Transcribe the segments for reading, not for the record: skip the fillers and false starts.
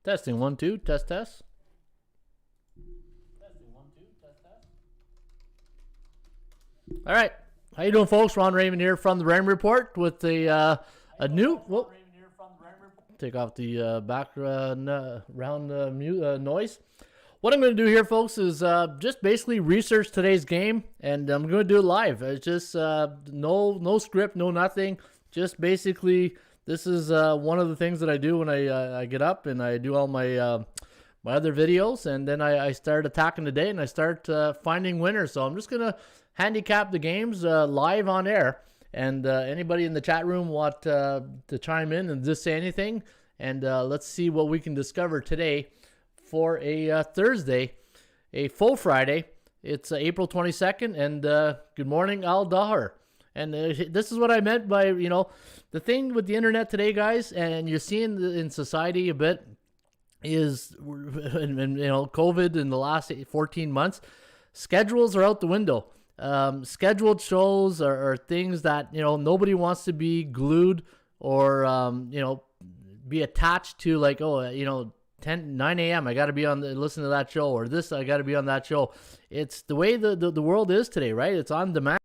Testing 1 2 test. Testing 1 2 test. All right, how you doing, folks? Ron Raymond here from the Raymond Report with a new. Whoa, take off the background noise. What I'm going to do here, folks, is just basically research today's game, and I'm going to do it live. It's just no script, no nothing. Just basically, this is one of the things that I do when I get up and I do all my my other videos, and then I start attacking the day and I start finding winners. So I'm just going to handicap the games live on air, and anybody in the chat room want to chime in and just say anything, and let's see what we can discover today for a Thursday, a full Friday. It's April 22nd, and good morning, Al Dahar. And this is what I meant by, the thing with the internet today, guys, and you're seeing in society a bit, is, COVID in the last 14 months, schedules are out the window. Scheduled shows are things that, nobody wants to be glued or, be attached to, like, 9 a.m. I got to be listen to that show, or this, I got to be on that show. It's the way the world is today, right? It's on demand.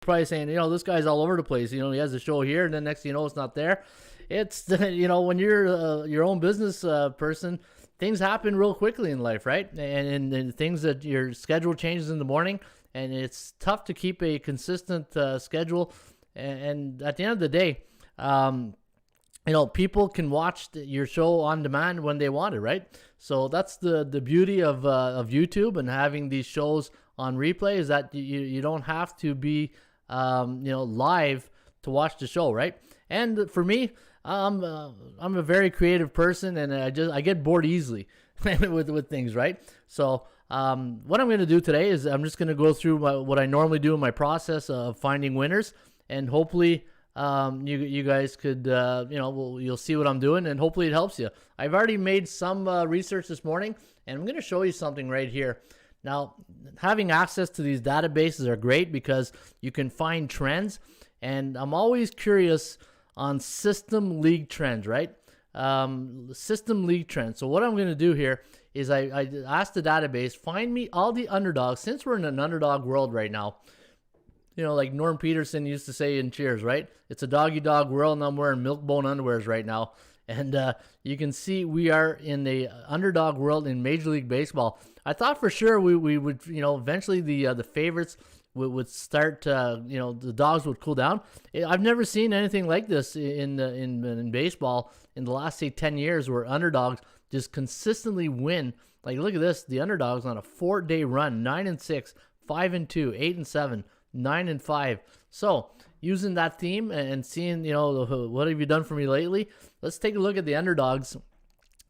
Probably saying, this guy's all over the place. He has a show here, and then next thing you know, it's not there. It's, when you're your own business person, things happen real quickly in life, right? And things that your schedule changes in the morning, and it's tough to keep a consistent schedule. And at the end of the day, people can watch your show on demand when they want it, right? So that's the beauty of YouTube and having these shows on replay, is that you don't have to be live to watch the show, right? And for me, I'm a very creative person, and I get bored easily with things, right? So what I'm going to do today is I'm just going to go through what I normally do in my process of finding winners, and hopefully you guys could, you'll see what I'm doing, and hopefully it helps you. I've already made some research this morning, and I'm going to show you something right here. Now, having access to these databases are great because you can find trends, and I'm always curious on system league trends, right? System league trends. So what I'm going to do here is I asked the database, find me all the underdogs, since we're in an underdog world right now. Like Norm Peterson used to say in Cheers, right? It's a doggy-dog world, and I'm wearing milk-bone underwears right now. And you can see we are in the underdog world in Major League Baseball. I thought for sure we would, eventually the favorites would start, the dogs would cool down. I've never seen anything like this in baseball in the last, say, 10 years, where underdogs just consistently win. Like, look at this. The underdogs on a 4-day run, 9-6, 5-2, 8-7. 9-5. So using that theme and seeing, what have you done for me lately? Let's take a look at the underdogs,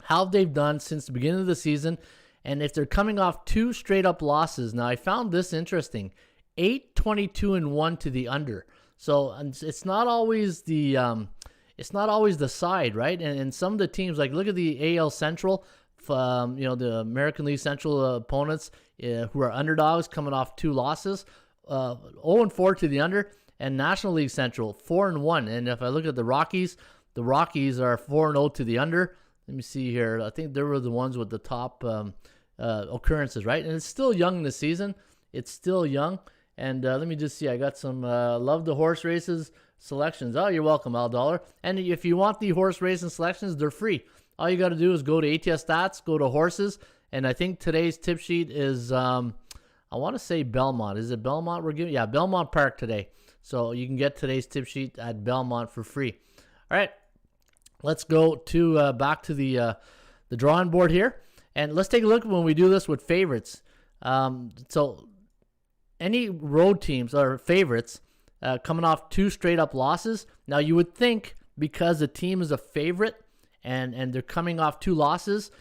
how they've done since the beginning of the season, and if they're coming off 2 straight up losses. Now, I found this interesting: 8-22-1 to the under. So it's not always the side, right? And some of the teams, like, look at the AL Central, the American League Central opponents who are underdogs coming off 2 losses. 0-4 to the under, and National League Central 4-1. And if I look at the Rockies are 4-0 to the under. Let me see here. I think they were the ones with the top occurrences, right? And it's still young in the season. It's still young. And let me just see. I got some love the horse races selections. Oh, you're welcome, Al Dollar. And if you want the horse racing selections, they're free. All you got to do is go to ATS Stats, go to horses, and I think today's tip sheet is I want to say Belmont. Is it Belmont we're giving? Yeah, Belmont Park today. So you can get today's tip sheet at Belmont for free. All right, let's go to back to the drawing board here, and let's take a look when we do this with favorites. So any road teams are favorites coming off 2 straight up losses. Now, you would think because the team is a favorite and they're coming off 2 losses,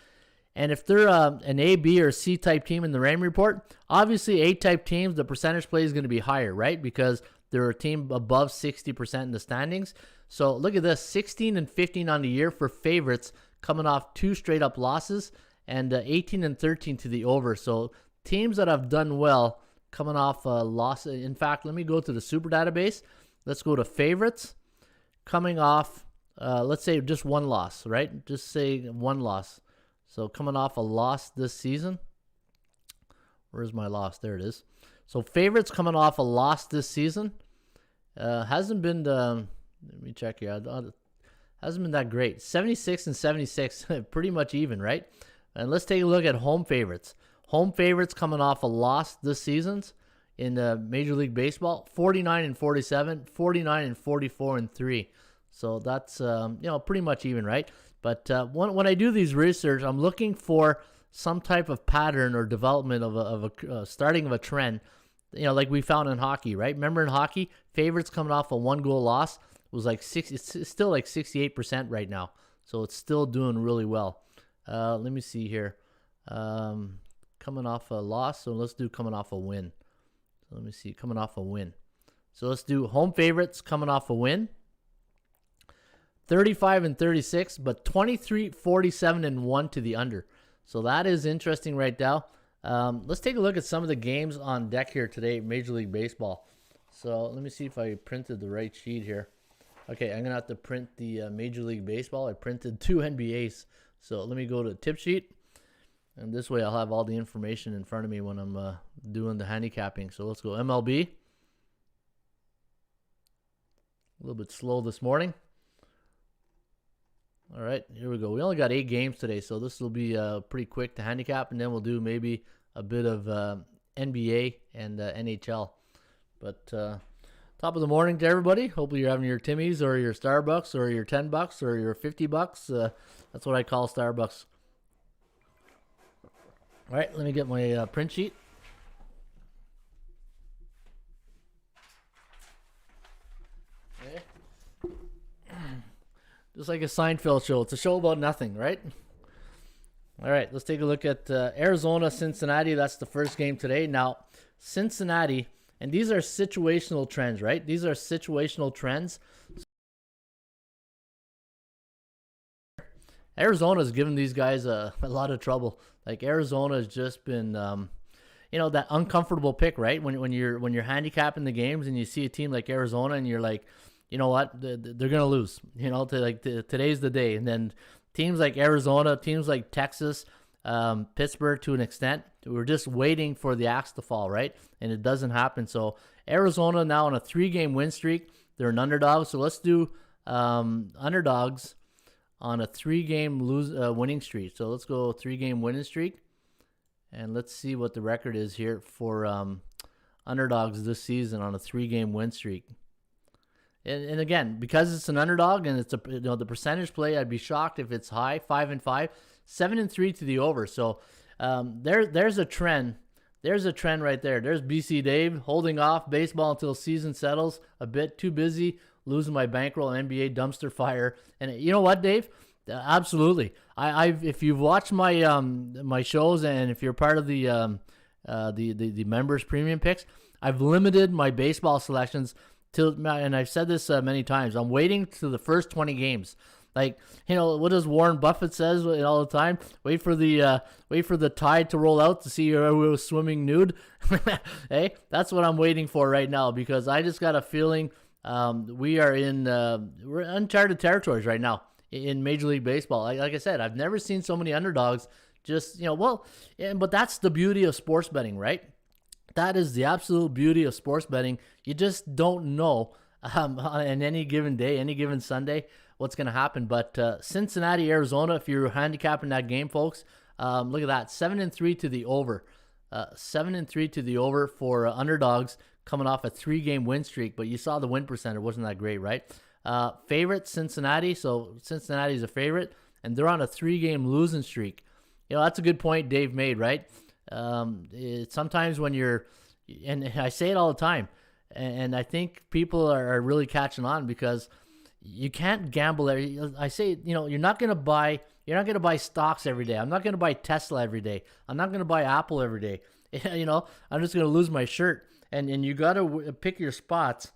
and if they're an A, B, or C type team in the Raymond Report, obviously A type teams, the percentage play is going to be higher, right? Because they're a team above 60% in the standings. So look at this, 16-15 on the year for favorites coming off 2 straight up losses, and 18-13 to the over. So teams that have done well coming off a loss. In fact, let me go to the Super Database. Let's go to favorites coming off let's say just one loss, right? Just say one loss. So coming off a loss this season. Where's my loss? There it is. So favorites coming off a loss this season. Hasn't been, let me check here. Hasn't been that great. 76 and 76, pretty much even, right? And let's take a look at home favorites. Home favorites coming off a loss this season in Major League Baseball, 49 and 47, 49 and 44 and 3. So that's pretty much even, right? But when I do these research, I'm looking for some type of pattern or development of a starting of a trend, like we found in hockey, right? Remember in hockey, favorites coming off a 1-goal loss was like it's still like 68% right now. So it's still doing really well. Let me see here. Coming off a loss, so let's do coming off a win. So let me see, coming off a win. So let's do home favorites coming off a win. 35 and 36, but 23, 47 and 1 to the under. So that is interesting right now. Let's take a look at some of the games on deck here today, Major League Baseball. So let me see if I printed the right sheet here. Okay, I'm going to have to print the Major League Baseball. I printed 2 NBAs. So let me go to tip sheet. And this way I'll have all the information in front of me when I'm doing the handicapping. So let's go MLB. A little bit slow this morning. All right, here we go. We only got 8 games today, so this will be pretty quick to handicap, and then we'll do maybe a bit of NBA and NHL. But top of the morning to everybody. Hopefully you're having your Timmy's or your Starbucks or your $10 or your $50. That's what I call Starbucks. All right, let me get my print sheet. Okay. Just like a Seinfeld show. It's a show about nothing, right? All right, let's take a look at Arizona, Cincinnati. That's the first game today. Now, Cincinnati, and these are situational trends, right? These are situational trends. Arizona's given these guys a lot of trouble. Like Arizona has just been, that uncomfortable pick, right? When you're handicapping the games and you see a team like Arizona and you're like, you know what, they're gonna lose. Today's the day. And then teams like Arizona, teams like Texas, Pittsburgh to an extent, we're just waiting for the axe to fall, right? And it doesn't happen. So Arizona now on a 3-game win streak. They're an underdog. So let's do underdogs on a 3-game winning streak. So let's go 3-game winning streak. And let's see what the record is here for underdogs this season on a 3-game win streak. And again, because it's an underdog and it's the percentage play, I'd be shocked if it's high, 5-5, 7-3 to the over. So there's a trend. There's a trend right there. There's BC Dave holding off baseball until season settles. A bit too busy, losing my bankroll, NBA dumpster fire. And you know what, Dave? Absolutely. If you've watched my my shows and if you're part of the members premium picks, I've limited my baseball selections. And I've said this many times, I'm waiting to the first 20 games. Like, what does Warren Buffett says all the time? Wait for the tide to roll out to see who was swimming nude. Hey, that's what I'm waiting for right now, because I just got a feeling we're uncharted territories right now in Major League Baseball. Like I said, I've never seen so many underdogs. But that's the beauty of sports betting, right? That is the absolute beauty of sports betting. You just don't know on any given day, any given Sunday, what's going to happen. But Cincinnati, Arizona, if you're handicapping that game, folks, look at that, 7-3 to the over. 7-3 to the over for underdogs coming off a 3-game win streak. But you saw the win percentage wasn't that great, right? Favorite, Cincinnati. So Cincinnati's a favorite, and they're on a 3-game losing streak. That's a good point Dave made, right? Sometimes when and I say it all the time, and I think people are really catching on, because you can't gamble. I say, you're not going to buy stocks every day. I'm not going to buy Tesla every day. I'm not going to buy Apple every day. I'm just going to lose my shirt. And you got to pick your spots.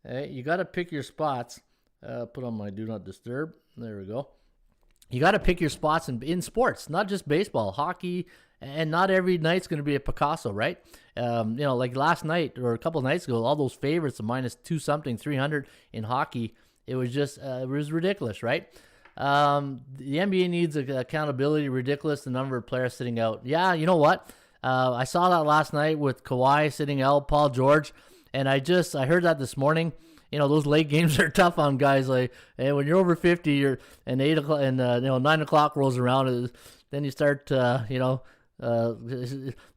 You got to pick your spots. Put on my do not disturb. There we go. You got to pick your spots in sports, not just baseball, hockey. And not every night's going to be a Picasso, right? Like last night or a couple of nights ago, all those favorites of -2 something, 300 in hockey. It was just it was ridiculous, right? The NBA needs accountability. Ridiculous, the number of players sitting out. Yeah, you know what? I saw that last night with Kawhi sitting out, Paul George, and I heard that this morning. You know, those late games are tough on guys. Like, hey, when you're over 50, and 8 o'clock and 9 o'clock rolls around, then you start the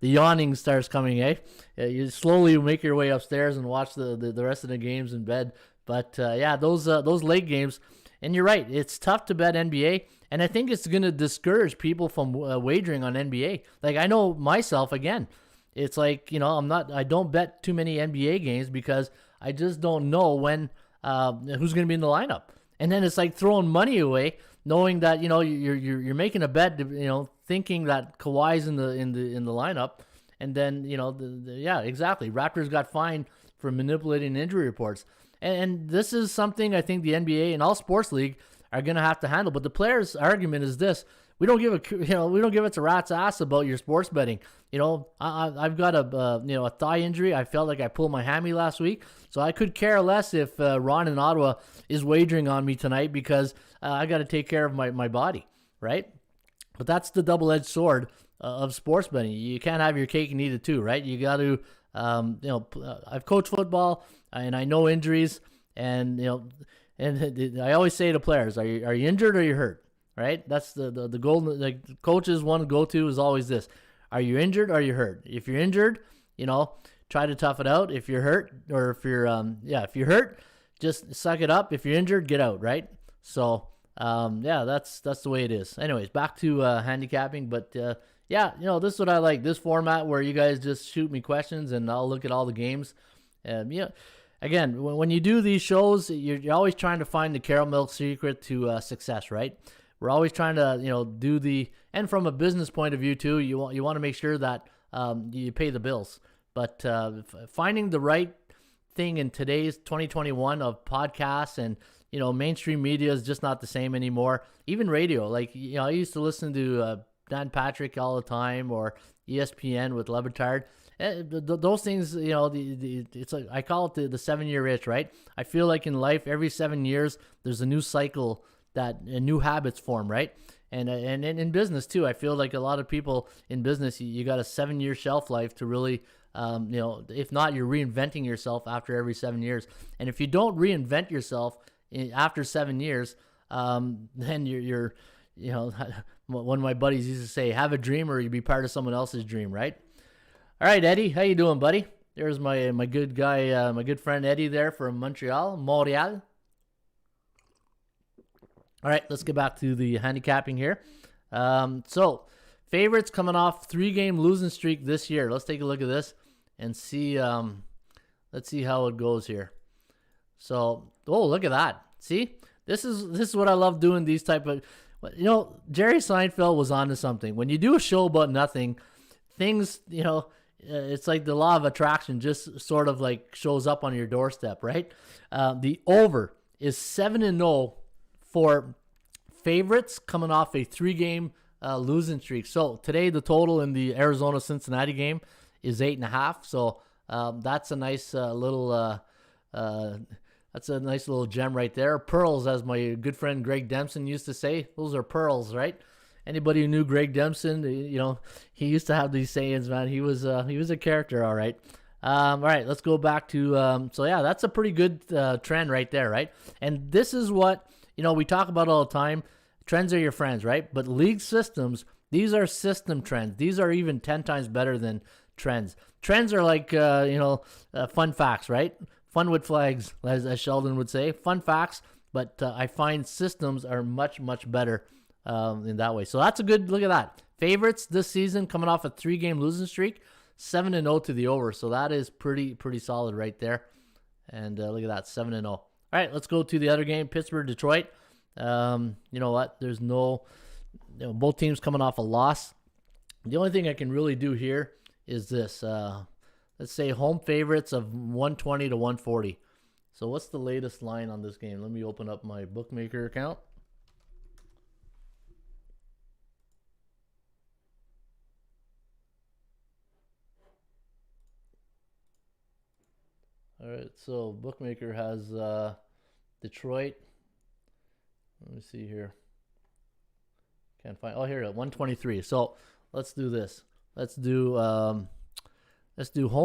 yawning starts coming. You slowly make your way upstairs and watch the rest of the games in bed. But yeah, those late games. And you're right, it's tough to bet NBA, and I think it's going to discourage people from wagering on NBA. Like, I know myself, again, it's like, I don't bet too many NBA games because I just don't know when who's going to be in the lineup. And then it's like throwing money away, knowing that you're making a bet, thinking that Kawhi's in the lineup, and then yeah, exactly. Raptors got fined for manipulating injury reports. And this is something I think the NBA and all sports league are going to have to handle. But the players' argument is this: we don't give it's a rat's ass about your sports betting. I've got a thigh injury. I felt like I pulled my hammy last week, so I could care less if Ron in Ottawa is wagering on me tonight because I got to take care of my body, right? But that's the double-edged sword of sports betting. You can't have your cake and eat it too, right? You got to, I've coached football and I know injuries, and I always say to players, are you injured or are you hurt? Right? That's the golden, like, coaches one go-to is always this: are you injured or are you hurt? If you're injured, try to tough it out. If you're hurt, or if you're hurt, just suck it up. If you're injured, get out, right? So yeah, that's the way it is. Anyways, back to handicapping. But yeah, this is what I like, this format where you guys just shoot me questions and I'll look at all the games. Again, when you do these shows, you're always trying to find the caramel milk secret to success, right? We're always trying to and from a business point of view too, you want to make sure that you pay the bills. But finding the right thing in today's 2021 of podcasts and mainstream media is just not the same anymore. Even radio, like I used to listen to Dan Patrick all the time, or ESPN with Levitard. Those things, it's like, I call it the 7-year itch, right? I feel like in life, every 7 years, there's a new cycle that new habits form, right? And in business too, I feel like a lot of people in business, you got a 7-year shelf life to really, if not, you're reinventing yourself after every 7 years. And if you don't reinvent yourself after 7 years, then you're one of my buddies used to say, have a dream or you be part of someone else's dream, right? All right, Eddie, how you doing, buddy? There's my good guy, my good friend Eddie there from Montreal. All right, let's get back to the handicapping here. So, favorites coming off 3-game losing streak this year. Let's take a look at this and see. Let's see how it goes here. So, look at that. See, this is what I love doing. These type of, Jerry Seinfeld was onto something. When you do a show about nothing, things, it's like the law of attraction just sort of like shows up on your doorstep, right? The over is 7-0 for favorites coming off a 3-game losing streak. So today the total in the Arizona-Cincinnati game is 8.5. So that's a nice little gem right there. Pearls, as my good friend Greg Dempson used to say. Those are pearls, right? Anybody who knew Greg Dempson, he used to have these sayings, man. He was a character, all right. All right, let's go back to so yeah, that's a pretty good trend right there, right? And this is what we talk about all the time. Trends are your friends, right? But league systems, these are system trends. These are even 10 times better than trends. Trends are like fun facts, right? Fun with flags, as Sheldon would say. Fun facts, but I find systems are much, much better in that way. So that's a good look at that. Favorites this season coming off a 3-game losing streak, 7-0 to the over. So that is pretty solid right there. And look at that, 7-0. All right, let's go to the other game, Pittsburgh Detroit. You know what? There's no, both teams coming off a loss. The only thing I can really do here is this. Let's say home favorites of 120 to 140. So what's the latest line on this game? Let me open up my bookmaker account. All right, so bookmaker has Detroit. Let me see here. Can't find. Oh, here, 123. So let's do this. Let's do home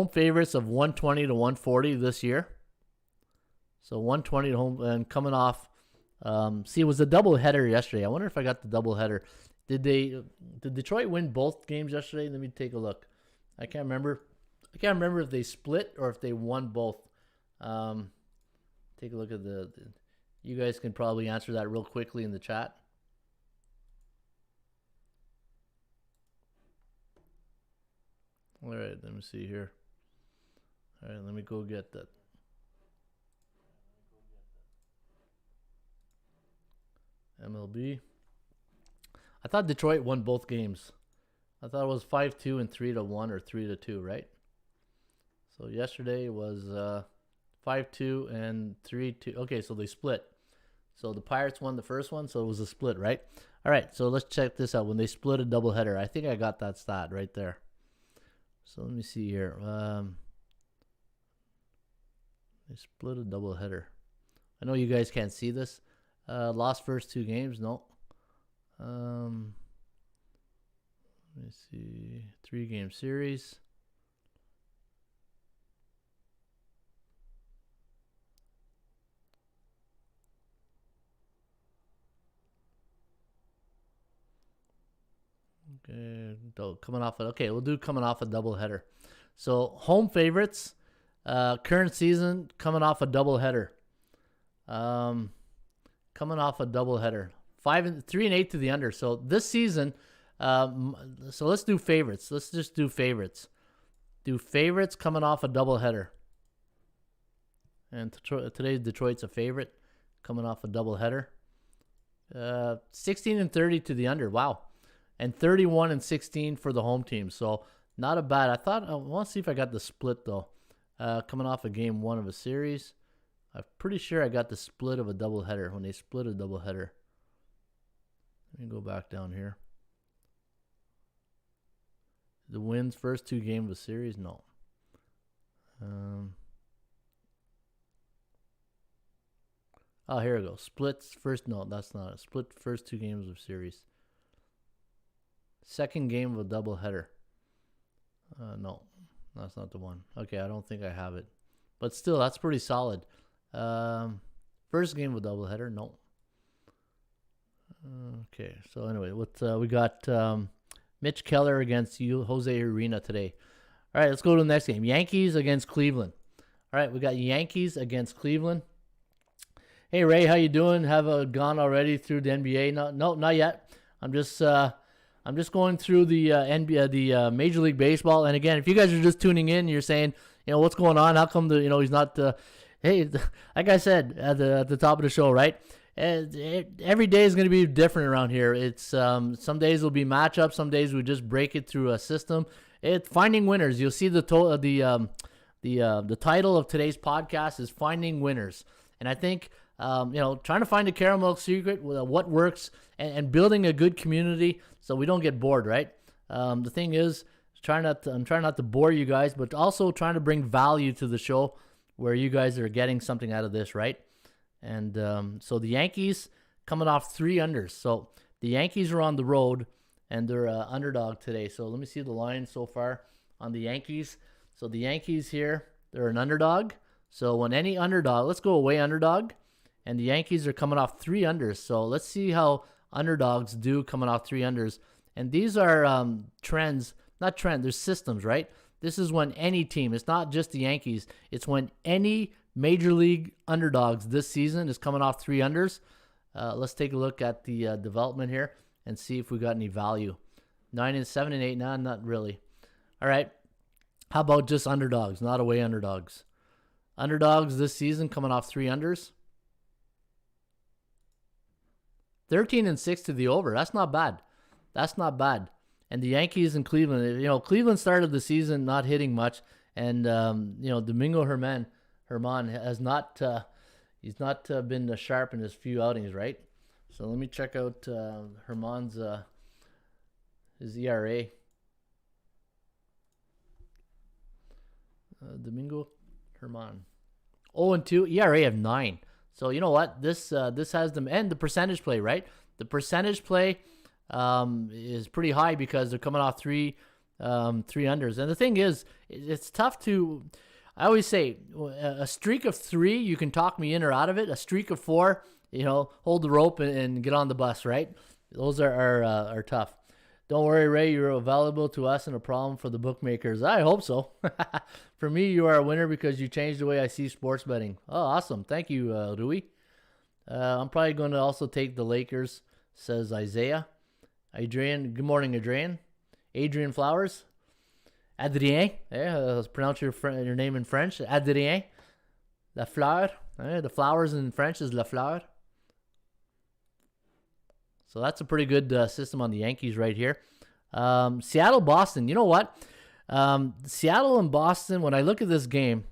favorites of 120 to 140 this year. So 120 to home, and coming off. See, it was a double header yesterday. I wonder if I got the double header. Did Detroit win both games yesterday? Let me take a look. I can't remember if they split or if they won both. Take a look at you guys can probably answer that real quickly in the chat. All right, let me see here. All right, let me go get that. MLB. I thought Detroit won both games. I thought it was 5-2 and 3-1 or 3-2, right? So yesterday was 5-2 and 3-2. Okay, so they split. So the Pirates won the first one, so it was a split, right? All right, so let's check this out. When they split a doubleheader, I think I got that stat right there. So let me see here. They split a doubleheader. I know you guys can't see this. Lost first 2 games, no. Let me see. 3-game series. Okay, coming off we'll do coming off a doubleheader. So home favorites, current season coming off a doubleheader. Coming off a doubleheader, 3-8 to the under. So this season, so let's do favorites. Let's just do favorites. Do favorites coming off a doubleheader. And today's Detroit's a favorite, coming off a doubleheader. 16-30 to the under. Wow. And 31-16 for the home team. So not a bad. I want to see if I got the split though. Coming off of game 1 of a series. I'm pretty sure I got the split of a doubleheader when they split a doubleheader. Let me go back down here. The wins first 2 games of a series? No. Oh, here we go. Splits first. No, that's not it. Split first 2 games of series. Second game of a doubleheader. No, that's not the one. Okay, I don't think I have it. But still, that's pretty solid. First game of a doubleheader. No. Okay, so anyway, we got Mitch Keller against Jose Urena today. All right, let's go to the next game. Yankees against Cleveland. All right, we got Yankees against Cleveland. Hey, Ray, how you doing? Have gone already through the NBA? No, not yet. I'm just going through the NBA, the Major League Baseball. And again, if you guys are just tuning in, you're saying, what's going on? How come he's not? Hey, like I said at the top of the show, right? Every day is going to be different around here. It's some days will be matchups, some days we just break it through a system. It's finding winners. You'll see the title of today's podcast is Finding Winners, and I think trying to find a caramel secret with what works and building a good community so we don't get bored, right? The thing is, I'm trying not to bore you guys, but also trying to bring value to the show where you guys are getting something out of this, right? And so the Yankees coming off 3 unders. So the Yankees are on the road, and they're underdog today. So let me see the line so far on the Yankees. So the Yankees here, they're an underdog. So when any underdog, let's go away underdog. And the Yankees are coming off 3 unders. So let's see how underdogs do coming off 3 unders. And these are trends, not trends, they're systems, right? This is when any team, it's not just the Yankees, it's when any Major League underdogs this season is coming off 3 unders. Let's take a look at the development here and see if we got any value. 9-7 and 8, nah, not really. All right. How about just underdogs, not away underdogs? Underdogs this season coming off 3 unders. 13-6 to the over. That's not bad. That's not bad. And the Yankees and Cleveland, Cleveland started the season not hitting much, and Domingo Germán has not he's not been sharp in his few outings, right? So let me check out Germán's his ERA. Domingo Germán, 0-2, ERA of 9. So you know what? This has them, and the percentage play, right? The percentage play is pretty high because they're coming off three unders. And the thing is, it's tough to. I always say a streak of 3, you can talk me in or out of it. A streak of 4, hold the rope and get on the bus, right? Those are tough. Don't worry, Ray, you're available to us and a problem for the bookmakers. I hope so. For me, you are a winner because you changed the way I see sports betting. Oh, awesome. Thank you, Rui. I'm probably going to also take the Lakers, says Isaiah. Adrian, good morning, Adrian. Adrian Flowers. Adrien, pronounce your name in French. Adrien. La fleur. The flowers in French is la fleur. So that's a pretty good system on the Yankees right here. Seattle, Boston. You know what? Seattle and Boston, when I look at this game,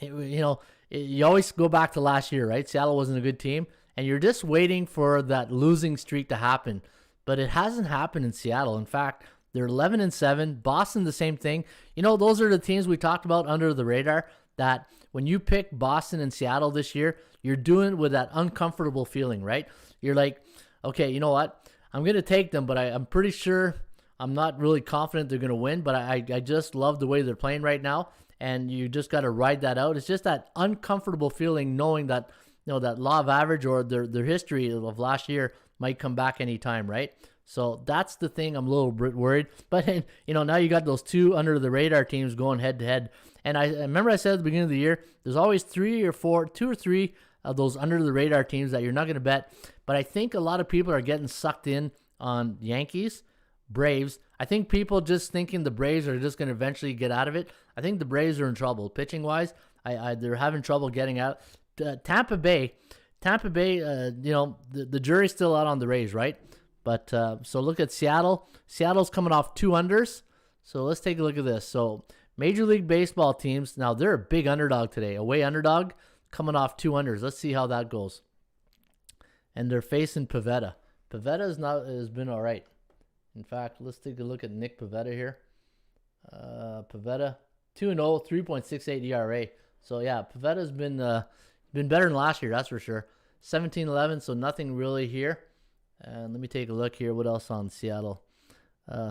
you always go back to last year, right? Seattle wasn't a good team, and you're just waiting for that losing streak to happen. But it hasn't happened in Seattle. In fact, they're 11-7. Boston, the same thing. Those are the teams we talked about under the radar that when you pick Boston and Seattle this year, you're doing it with that uncomfortable feeling, right? You're like, okay, you know what? I'm going to take them, but I'm pretty sure I'm not really confident they're going to win, but I just love the way they're playing right now, and you just got to ride that out. It's just that uncomfortable feeling knowing that, that law of average or their history of last year might come back anytime, right? So that's the thing I'm a little bit worried. But, now you got those 2 under-the-radar teams going head-to-head. And I remember I said at the beginning of the year, there's always 2 or 3 of those under-the-radar teams that you're not going to bet. But I think a lot of people are getting sucked in on Yankees, Braves. I think people just thinking the Braves are just going to eventually get out of it. I think the Braves are in trouble. Pitching-wise, they're having trouble getting out. Tampa Bay, the jury's still out on the Rays, right? But so look at Seattle. Seattle's coming off 2 unders. So let's take a look at this. So Major League Baseball teams, now they're a big underdog today. Away underdog coming off 2 unders. Let's see how that goes. And they're facing Pivetta. Pivetta has been all right. In fact, let's take a look at Nick Pivetta here. Pivetta, 2-0, 3.68 ERA. So yeah, Pivetta's been better than last year, that's for sure. 17-11, so nothing really here. And let me take a look here. What else on Seattle?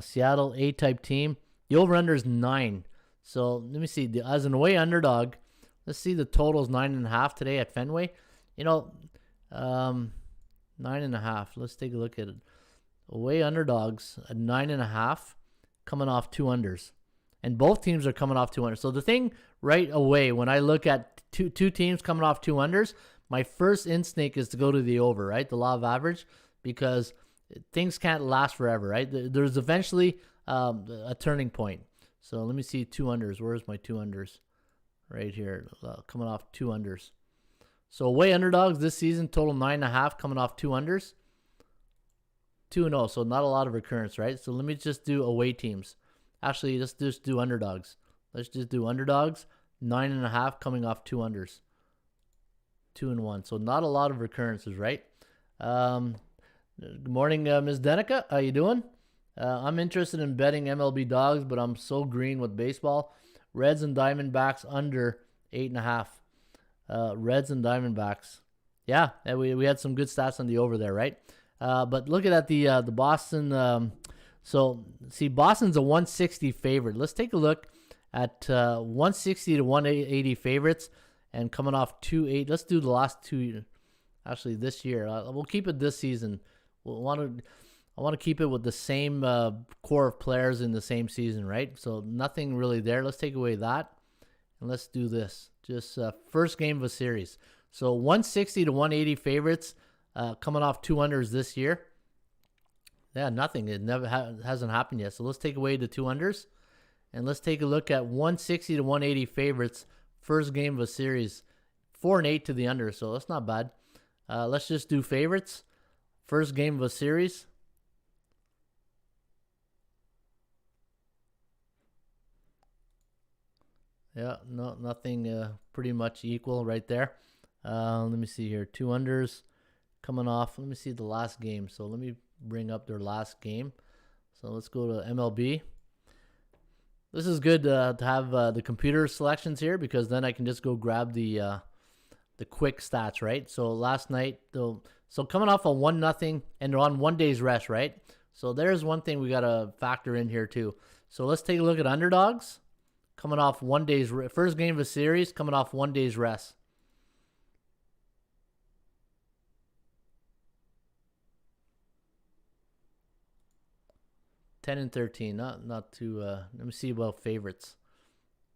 Seattle, A-type team. The over-under is 9. So let me see. As an away underdog, let's see the total's 9.5 today at Fenway. 9.5. Let's take a look at it. Away underdogs at 9.5, coming off 2 unders. And both teams are coming off 2 unders. So the thing right away, when I look at two teams coming off 2 unders, my first instinct is to go to the over, right? The law of average. Because things can't last forever, right? There's eventually a turning point. So let me see 2 unders. Where's my 2 unders? Right here, coming off 2 unders. So away underdogs this season, total 9.5, coming off 2 unders. 2-0, so not a lot of recurrence, right? So let me just do away teams. Actually, let's just do underdogs. Let's just do underdogs, 9.5, coming off 2 unders. 2-1, so not a lot of recurrences, right? Good morning, Ms. Denica. How you doing? I'm interested in betting MLB dogs, but I'm so green with baseball. Reds and Diamondbacks under 8.5. Reds and Diamondbacks. Yeah, we had some good stats on the over there, right? But look at the Boston. So see, Boston's a 160 favorite. Let's take a look at 160 to 180 favorites, and coming off 2-8. Let's do the last 2. Actually, this year we'll keep it this season. I want to keep it with the same core of players in the same season, right? So nothing really there. Let's take away that, and let's do this. Just first game of a series. So 160 to 180 favorites, coming off 2 unders this year. Yeah, nothing. It never hasn't happened yet. So let's take away the 2 unders, and let's take a look at 160 to 180 favorites, first game of a series. 4-8 to the under, so that's not bad. Let's just do favorites. First game of a series. Yeah, no, nothing. Pretty much equal right there. Let me see here. 2 unders coming off. Let me see the last game. So let me bring up their last game. So let's go to MLB. This is good to have the computer selections here, because then I can just go grab the quick stats, right? So last night, so coming off a 1-0, and they're on 1 day's rest, right? So there's one thing we got to factor in here too. So let's take a look at underdogs coming off 1 day's first game of a series, coming off 1 day's rest. $10-13, not too. Let me see about favorites,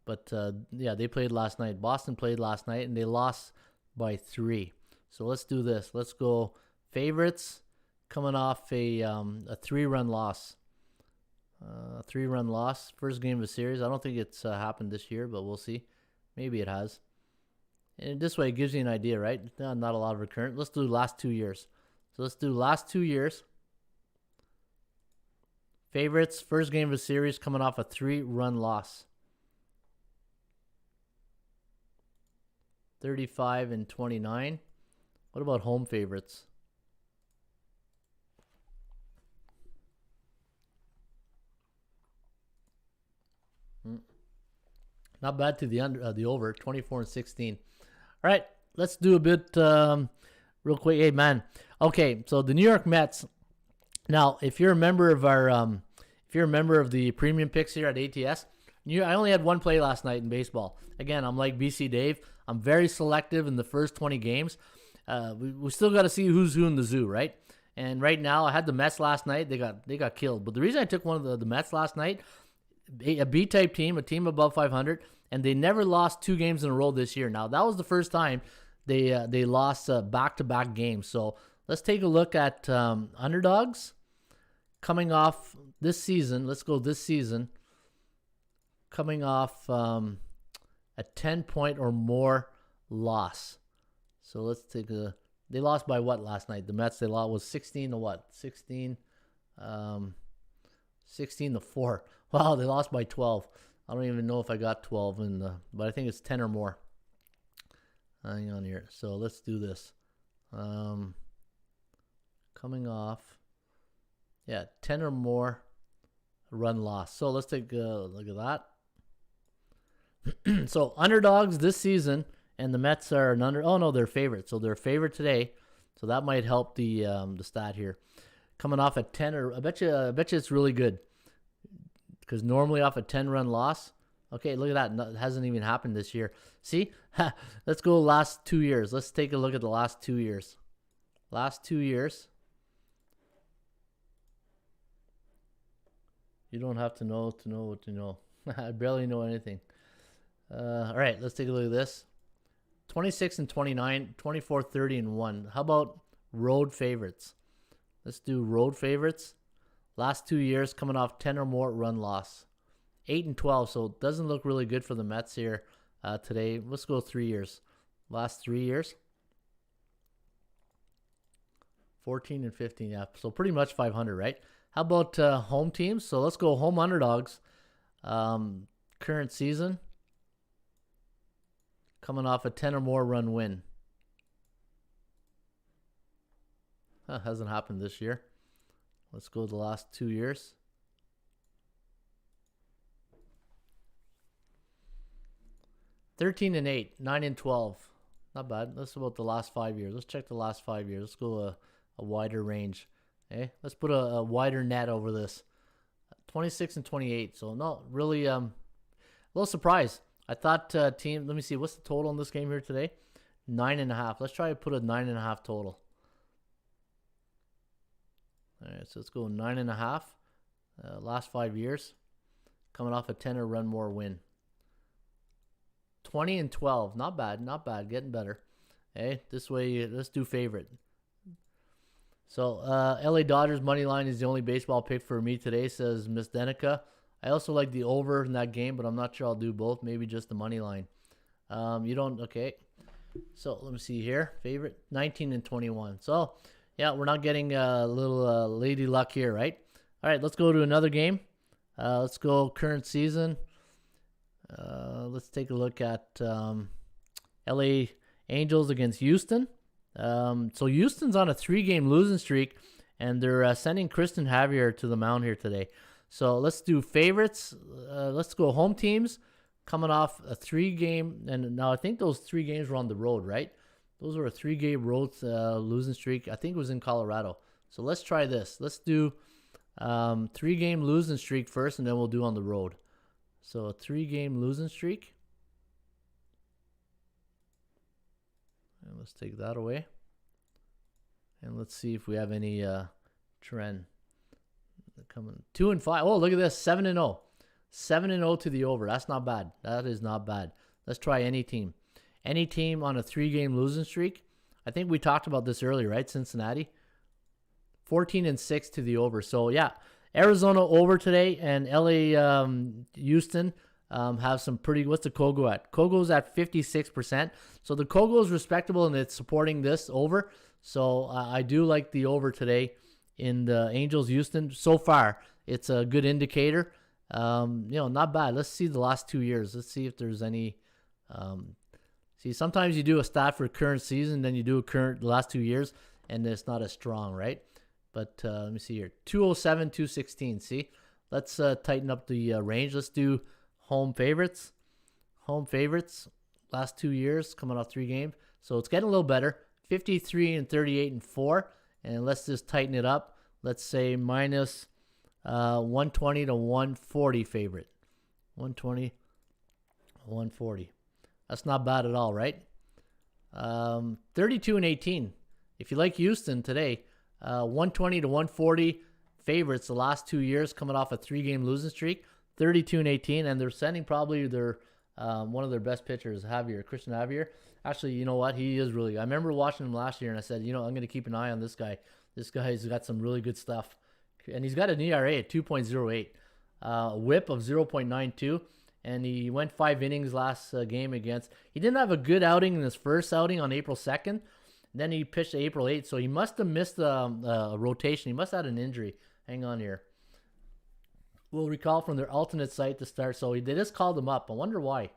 but yeah, they played last night. Boston played last night and they lost by 3. So let's do this. Let's go favorites coming off a 3-run loss. 3-run loss, first game of a series. I don't think it's happened this year, but we'll see. Maybe it has. And this way, it gives you an idea, right? Not a lot of recurrent. Let's do last 2 years. So let's do last 2 years. Favorites, first game of a series, coming off a 3-run loss. 35-29. What about home favorites? Not bad to the over, 24-16. All right, let's do a bit real quick. Hey man, okay, so the New York Mets. Now, if you're a member of our, if you're a member of the premium picks here at ATS, I only had one play last night in baseball. Again, I'm like BC Dave. I'm very selective in the first 20 games. We still got to see who's who in the zoo, right? And right now, I had the Mets last night. They got killed. But the reason I took one of the Mets last night, a B-type team, a team above 500, and they never lost 2 games in a row this year. Now, that was the first time they lost back-to-back games. So let's take a look at underdogs coming off this season. Let's go this season. Coming off a 10-point or more loss. So let's take a... They lost by what last night? The Mets, they lost was 16 to what? 16 to 4. Wow, they lost by 12. I don't even know if I got 12 in the, but I think it's 10 or more. Hang on here. So let's do this. Coming off, yeah, 10 or more run loss. So let's take a look at that. So underdogs this season, and the Mets are an under. Oh no, they're favorite. So they're favorite today. So that might help the stat here. Coming off a 10, or I bet you it's really good. Because normally off a 10-run loss, okay, look at that. No, it hasn't even happened this year. See? Let's go last 2 years. Let's take a look at the last 2 years. Last 2 years. You don't have to know what you know. I barely know anything. All right, let's take a look at this. 26-29, 24-30-1. How about road favorites? Let's do road favorites. Last 2 years coming off 10 or more run loss. 8-12, so it doesn't look really good for the Mets here today. Let's go 3 years. Last 3 years. 14-15, yeah. So pretty much 500, right? How about home teams? So let's go home underdogs. Current season. Coming off a 10 or more run win. Hasn't happened this year. Let's go the last 2 years. 13-8, 9-12. Not bad. That's about the last 5 years. Let's check the last 5 years. Let's go a wider range. Okay, let's put a wider net over this. 26-28. So no, really a little surprised. I thought team. Let me see. What's the total in this game here today? 9.5. Let's try to put a 9.5 total. All right, so let's go 9.5. Last 5 years, coming off a 10 or run more win. 20-12, not bad, not bad, getting better. Hey, this way, let's do favorite. So, LA Dodgers money line is the only baseball pick for me today, says Miss Denica. I also like the over in that game, but I'm not sure I'll do both. Maybe just the money line. You don't, okay. So let me see here. Favorite 19-21. So. Yeah, we're not getting a little lady luck here, right? All right, let's go to another game. Let's go current season. Let's take a look at LA Angels against Houston. So Houston's on a 3-game losing streak, and they're sending Kristen Javier to the mound here today. So let's do favorites. Let's go home teams coming off a 3-game. And now I think those 3 games were on the road, right? Those were a 3-game road losing streak. I think it was in Colorado. So let's try this. Let's do 3-game losing streak first, and then we'll do on the road. So a 3-game losing streak. And let's take that away. And let's see if we have any trend. Coming 2-5. Oh, look at this. 7-0. 7-0 to the over. That's not bad. That is not bad. Let's try any team. Any team on a 3-game losing streak. I think we talked about this earlier, right? Cincinnati. 14-6 to the over. So, yeah. Arizona over today, and LA Houston have some pretty... What's the Kogo at? Kogo's at 56%. So, the Kogo is respectable, and it's supporting this over. So, I do like the over today in the Angels Houston. So far, it's a good indicator. Not bad. Let's see the last 2 years. Let's see if there's any... See, sometimes you do a stat for current season, then you do the last 2 years, and it's not as strong, right? But let me see here. 207, 216. See? Let's tighten up the range. Let's do home favorites. Home favorites. Last 2 years, coming off 3 games. So it's getting a little better. 53 and 38 and 4. And let's just tighten it up. Let's say minus 120 to 140 favorite. 120, 140. That's not bad at all, right? 32 and 18. If you like Houston today, 120 to 140 favorites the last 2 years, coming off a 3-game losing streak. 32 and 18, and they're sending probably their one of their best pitchers, Christian Javier. Actually, you know what? He is really good. I remember watching him last year, and I said, I'm going to keep an eye on this guy. This guy's got some really good stuff. And he's got an ERA at 2.08, whip of 0.92. And he went 5 innings last game against. He didn't have a good outing in his first outing on April 2nd. Then he pitched April 8th, so he must have missed a rotation. He must have had an injury. Hang on here. We'll recall from their alternate site to start. So they just called him up. I wonder why.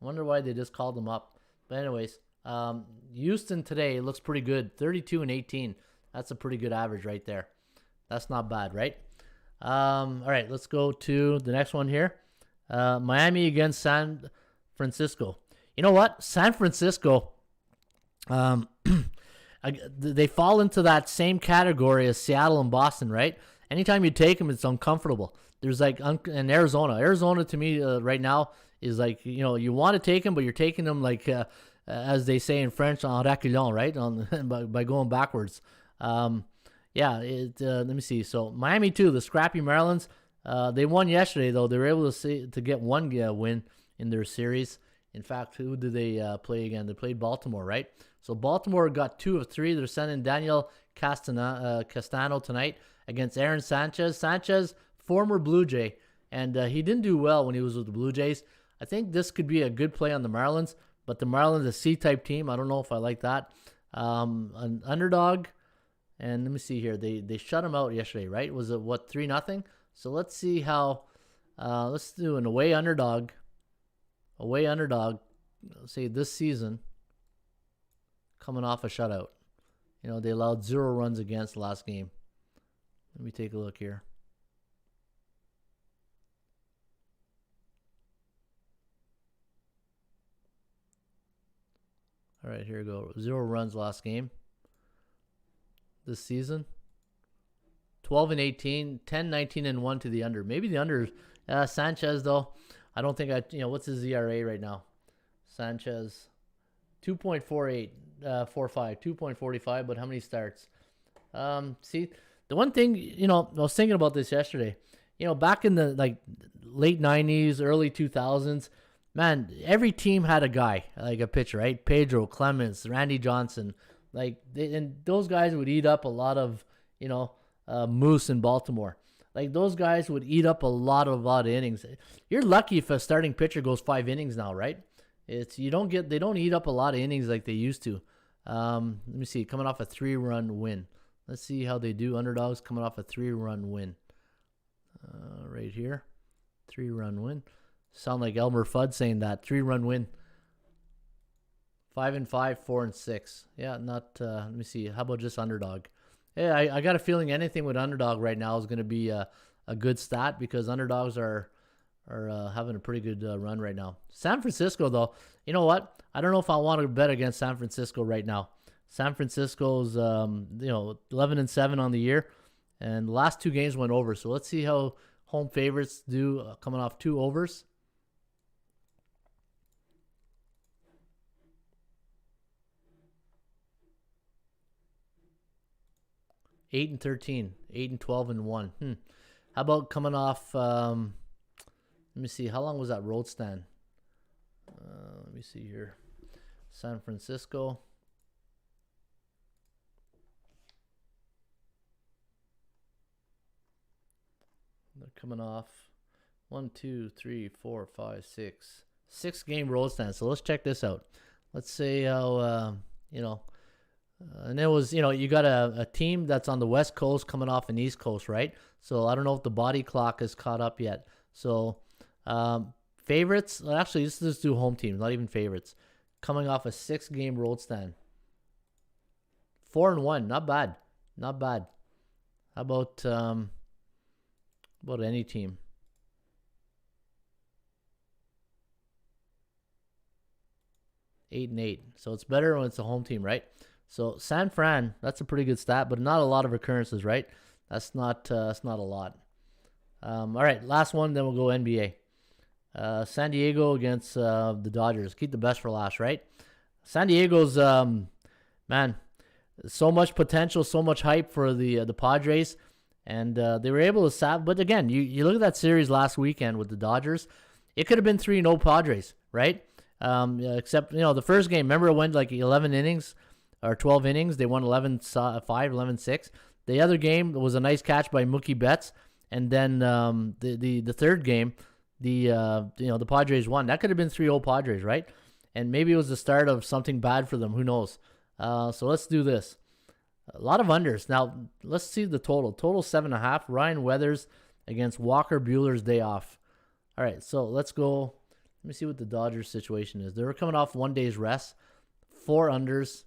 They just called him up. But anyways, Houston today looks pretty good. 32 and 18. That's a pretty good average right there. That's not bad, right? All right, let's go to the next one here. Miami against San Francisco. You know what? San Francisco, they fall into that same category as Seattle and Boston, right? Anytime you take them, it's uncomfortable. There's in Arizona. Arizona to me right now is like, you want to take them, but you're taking them like, as they say in French, en reculant, right? by going backwards. Let me see. So Miami too, the scrappy Marlins. They won yesterday, though. They were able to get one win in their series. In fact, who did they play again? They played Baltimore, right? So Baltimore got 2 of 3. They're sending Daniel Castano tonight against Aaron Sanchez. Sanchez, former Blue Jay, and he didn't do well when he was with the Blue Jays. I think this could be a good play on the Marlins, but the Marlins, a C-type team. I don't know if I like that. An underdog, and let me see here. They shut him out yesterday, right? Was it, 3-0? So let's see how, let's do an away underdog. Away underdog, say this season, coming off a shutout. They allowed 0 runs against last game. Let me take a look here. All right, here we go. 0 runs last game this season. 12 and 18, 10, 19 and 1 to the under. Maybe the under. Sanchez though, I don't think what's his ERA right now? Sanchez, 2.48, 2.45. But how many starts? See, the one thing I was thinking about this yesterday. Back in the late 90s, early 2000s, man, every team had a guy like a pitcher, right? Pedro, Clemens, Randy Johnson, and those guys would eat up a lot of Moose in Baltimore. Those guys would eat up a lot of innings. You're lucky if a starting pitcher goes 5 innings now, right? They don't eat up a lot of innings like they used to. Let me see, coming off a 3-run win. Let's see how they do. Underdogs coming off a 3-run win. Right here, 3-run win. Sound like Elmer Fudd saying that 3-run win. 5-5, 4-6. Yeah, not. Let me see. How about just underdog? Yeah, I got a feeling anything with underdog right now is going to be a good stat because underdogs are are having a pretty good run right now. San Francisco, though, you know what? I don't know if I want to bet against San Francisco right now. San Francisco's 11-7 on the year, and the last 2 games went over. So let's see how home favorites do coming off 2 overs. Eight and 13, 8 and 12 and 1. How about coming off? Let me see. How long was that road stand? Let me see here. San Francisco. They're coming off 1, 2, 3, 4, 5, 6. 6-game road stand. So let's check this out. Let's say how and it was, you got a team that's on the West Coast coming off an East Coast, right? So I don't know if the body clock is caught up yet. So favorites, actually, let's just do home teams, not even favorites. Coming off a 6-game road stand. 4-1, not bad. Not bad. How about any team? 8-8. So it's better when it's a home team, right? So San Fran, that's a pretty good stat, but not a lot of occurrences, right? That's not a lot. All right, last one, then we'll go NBA. San Diego against the Dodgers. Keep the best for last, right? San Diego's man, so much potential, so much hype for the Padres, and they were able to but again, you look at that series last weekend with the Dodgers, it could have been 3-0 Padres, right? Except the first game, remember it went like 11 innings. Or 12 innings. They won 11-5, 11-6. The other game was a nice catch by Mookie Betts. And then the third game, the Padres won. That could have been 3-0 Padres, right? And maybe it was the start of something bad for them. Who knows? So let's do this. A lot of unders. Now, let's see the total. Total 7.5. Ryan Weathers against Walker Buehler's day off. All right, so let's go. Let me see what the Dodgers situation is. They were coming off 1 day's rest. 4 unders.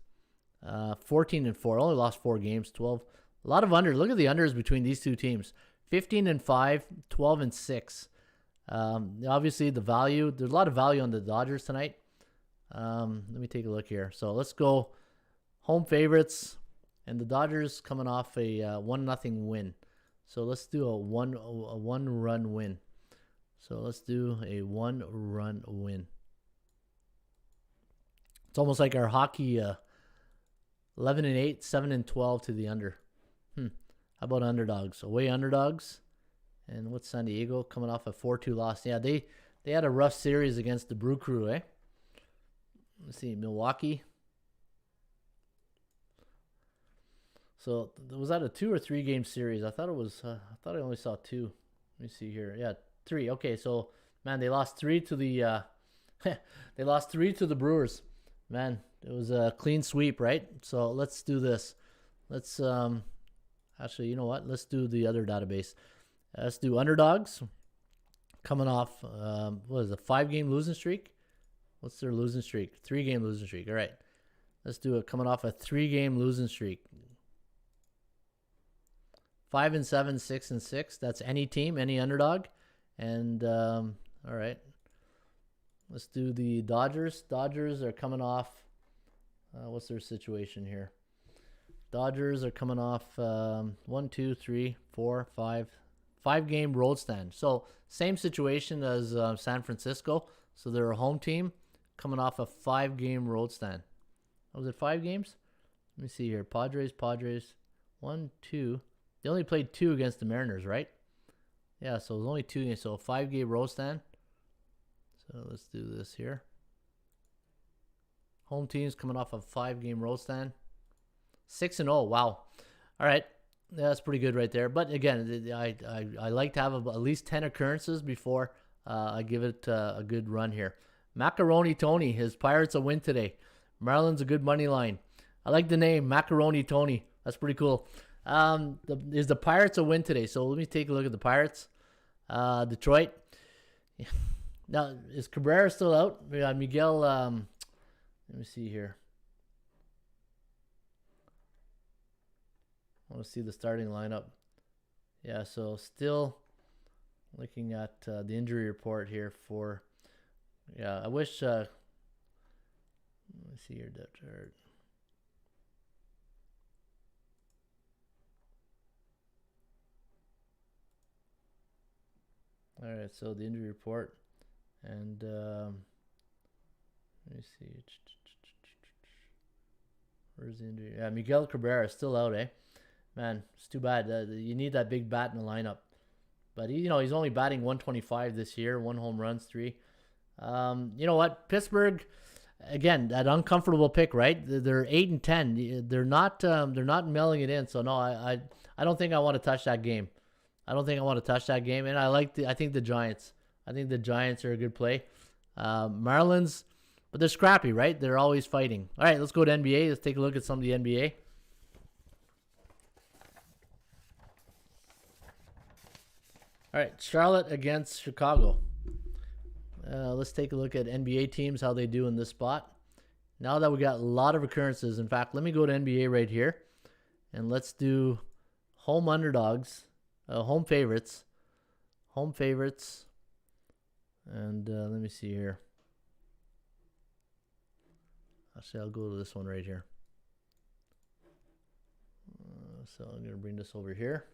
14-4, only lost 4 games, 12. A lot of unders. Look at the unders between these two teams. 15-5, 12-6. Obviously, the value. There's a lot of value on the Dodgers tonight. Let me take a look here. So let's go home favorites, and the Dodgers coming off a 1-0 win. So let's do a one-run win. So let's do a 1-run win. It's almost like our hockey. 11-8, 7-12 to the under. How about underdogs? Away underdogs. And what's San Diego coming off a 4-2 loss? Yeah, they had a rough series against the Brew Crew, eh? Let's see, Milwaukee. So was that a 2 or 3 game series? I thought it was. I thought I only saw 2. Let me see here. Yeah, 3. Okay, so man, they lost 3 to the. They lost 3 to the Brewers. Man, it was a clean sweep, right? So let's do this. Let's actually, you know what? Let's do the other database. Let's do underdogs. Coming off, what is it, 5-game losing streak? What's their losing streak? 3-game losing streak. All right. Let's do it. Coming off a 3-game losing streak. 5-7, 6-6. That's any team, any underdog. And all right. Let's do the Dodgers. Dodgers are coming off. What's their situation here? Dodgers are coming off 1, 2, 3, 4, 5. 5-game road stand. So same situation as San Francisco. So they're a home team coming off a 5-game road stand. Was it 5 games? Let me see here. Padres. 1, 2. They only played 2 against the Mariners, right? Yeah, so it was only 2 games. So a 5-game road stand. So let's do this here. Home teams coming off a 5-game road stand. 6-0. Wow. All right. Yeah, that's pretty good right there. But again, I like to have at least 10 occurrences before I give it a good run here. Macaroni Tony, his Pirates a win today. Maryland's a good money line. I like the name Macaroni Tony. That's pretty cool. Is the Pirates a win today? So let me take a look at the Pirates. Detroit. Yeah. Now, is Cabrera still out? Miguel, let me see here. I want to see the starting lineup. Yeah, so still Looking at the injury report here for, yeah, I wish, let me see your depth chart. All right, so the injury report, and let me see. Where's the injury? Yeah, Miguel Cabrera is still out, eh? Man, it's too bad. You need that big bat in the lineup. But he's only batting 125 this year, 1 home runs, 3. You know what? Pittsburgh, again, that uncomfortable pick, right? They're 8-10. They're not mailing it in. So no, I don't think I want to touch that game. I don't think I want to touch that game. And I think the Giants. I think the Giants are a good play. Marlins, but they're scrappy, right? They're always fighting. All right, let's go to NBA. Let's take a look at some of the NBA. All right, Charlotte against Chicago. Let's take a look at NBA teams, how they do in this spot. Now that we got a lot of occurrences, in fact, let me go to NBA right here, and let's do home underdogs, home favorites, and let me see here. Actually, I'll go to this one right here. So I'm going to bring this over here.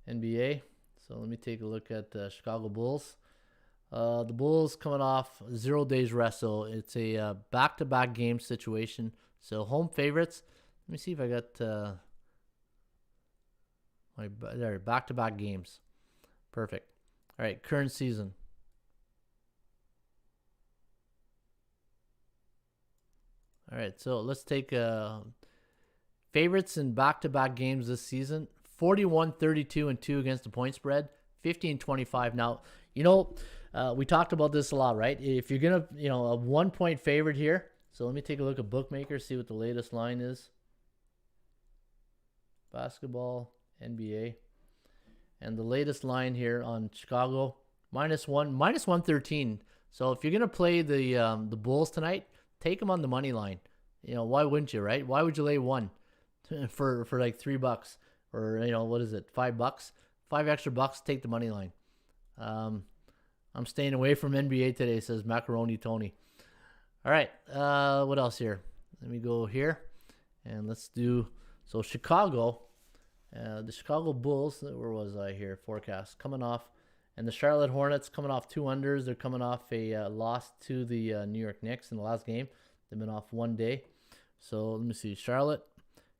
NBA. So let me take a look at the Chicago Bulls. The Bulls coming off 0 days rest, so it's a back-to-back game situation. So home favorites. Let me see if I got my back-to-back games. Perfect. All right, current season. All right, so let's take favorites in back-to-back games this season. 41, 32, and 2 against the point spread. 15, 25. Now, we talked about this a lot, right? If you're going to, a 1-point favorite here. So let me take a look at bookmakers, see what the latest line is. Basketball, NBA. And the latest line here on Chicago, -113. So if you're going to play the Bulls tonight, take them on the money line. Why wouldn't you, right? Why would you lay 1 for like $3? Or, what is it, $5? 5 extra bucks, take the money line. I'm staying away from NBA today, says Macaroni Tony. All right, what else here? Let me go here, and let's do, so Chicago, the Chicago Bulls, where was I here, forecast, coming off, and the Charlotte Hornets coming off 2 unders. They're coming off a loss to the New York Knicks in the last game. They've been off 1 day. So let me see, Charlotte,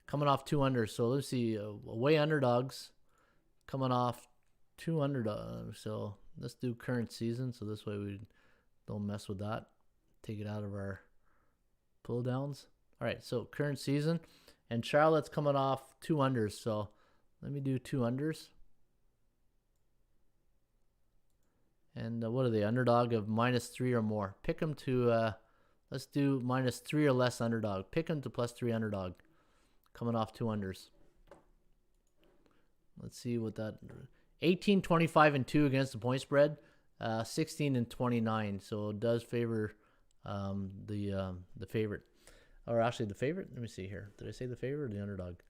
coming off 2 unders. So let's see, away underdogs coming off 2 underdogs. So let's do current season. So this way we don't mess with that. Take it out of our pull downs. All right, so current season. And Charlotte's coming off 2 unders. So let me do 2 unders. And what are they? Underdog of -3 or more. Pick them to, let's do -3 or less underdog. Pick them to +3 underdog. Coming off 2 unders. Let's see what that 18, 25, and 2 against the point spread. 16 and 29. So it does favor the favorite. Or actually the favorite. Let me see here. Did I say the favorite or the underdog?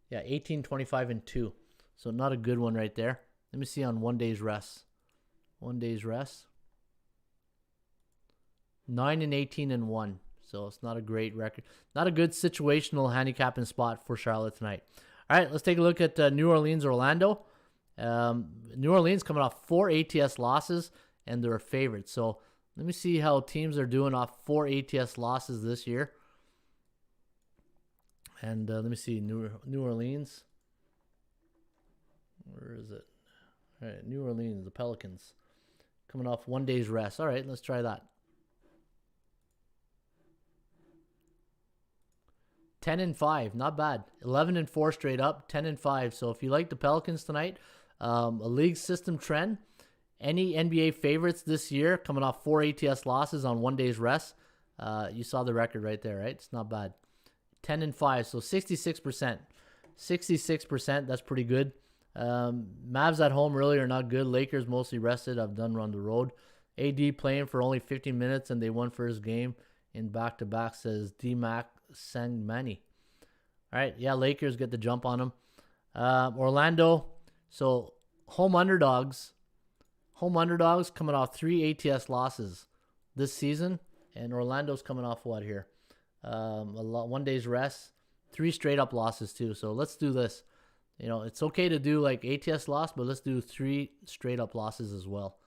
Yeah, 18, 25, and 2. So not a good one right there. Let me see on 1 day's rest. 1 day's rest. 9 and 18 and 1. So it's not a great record. Not a good situational handicapping spot for Charlotte tonight. All right, let's take a look at New Orleans, Orlando. New Orleans coming off 4 ATS losses, and they're a favorite. So let me see how teams are doing off 4 ATS losses this year. And let me see, New Orleans. Where is it? All right, New Orleans, the Pelicans. Coming off 1 day's rest. All right, let's try that. 10 and 5, not bad. 11 and 4 straight up, 10 and 5. So if you like the Pelicans tonight, a league system trend, any NBA favorites this year coming off 4 ATS losses on 1 day's rest, you saw the record right there, right? It's not bad. 10 and 5, so 66%. 66%, that's pretty good. Mavs at home really are not good. Lakers mostly rested. I've done run the road. AD playing for only 15 minutes, and they won first game in back-to-back, says D-Mac Sangmani. All right, yeah, Lakers get the jump on them. Orlando. So home underdogs coming off 3 ATS losses this season, and Orlando's coming off what here? 1 day's rest, 3 straight up losses too. So let's do this. It's okay to do like ATS loss, but let's do 3 straight up losses as well.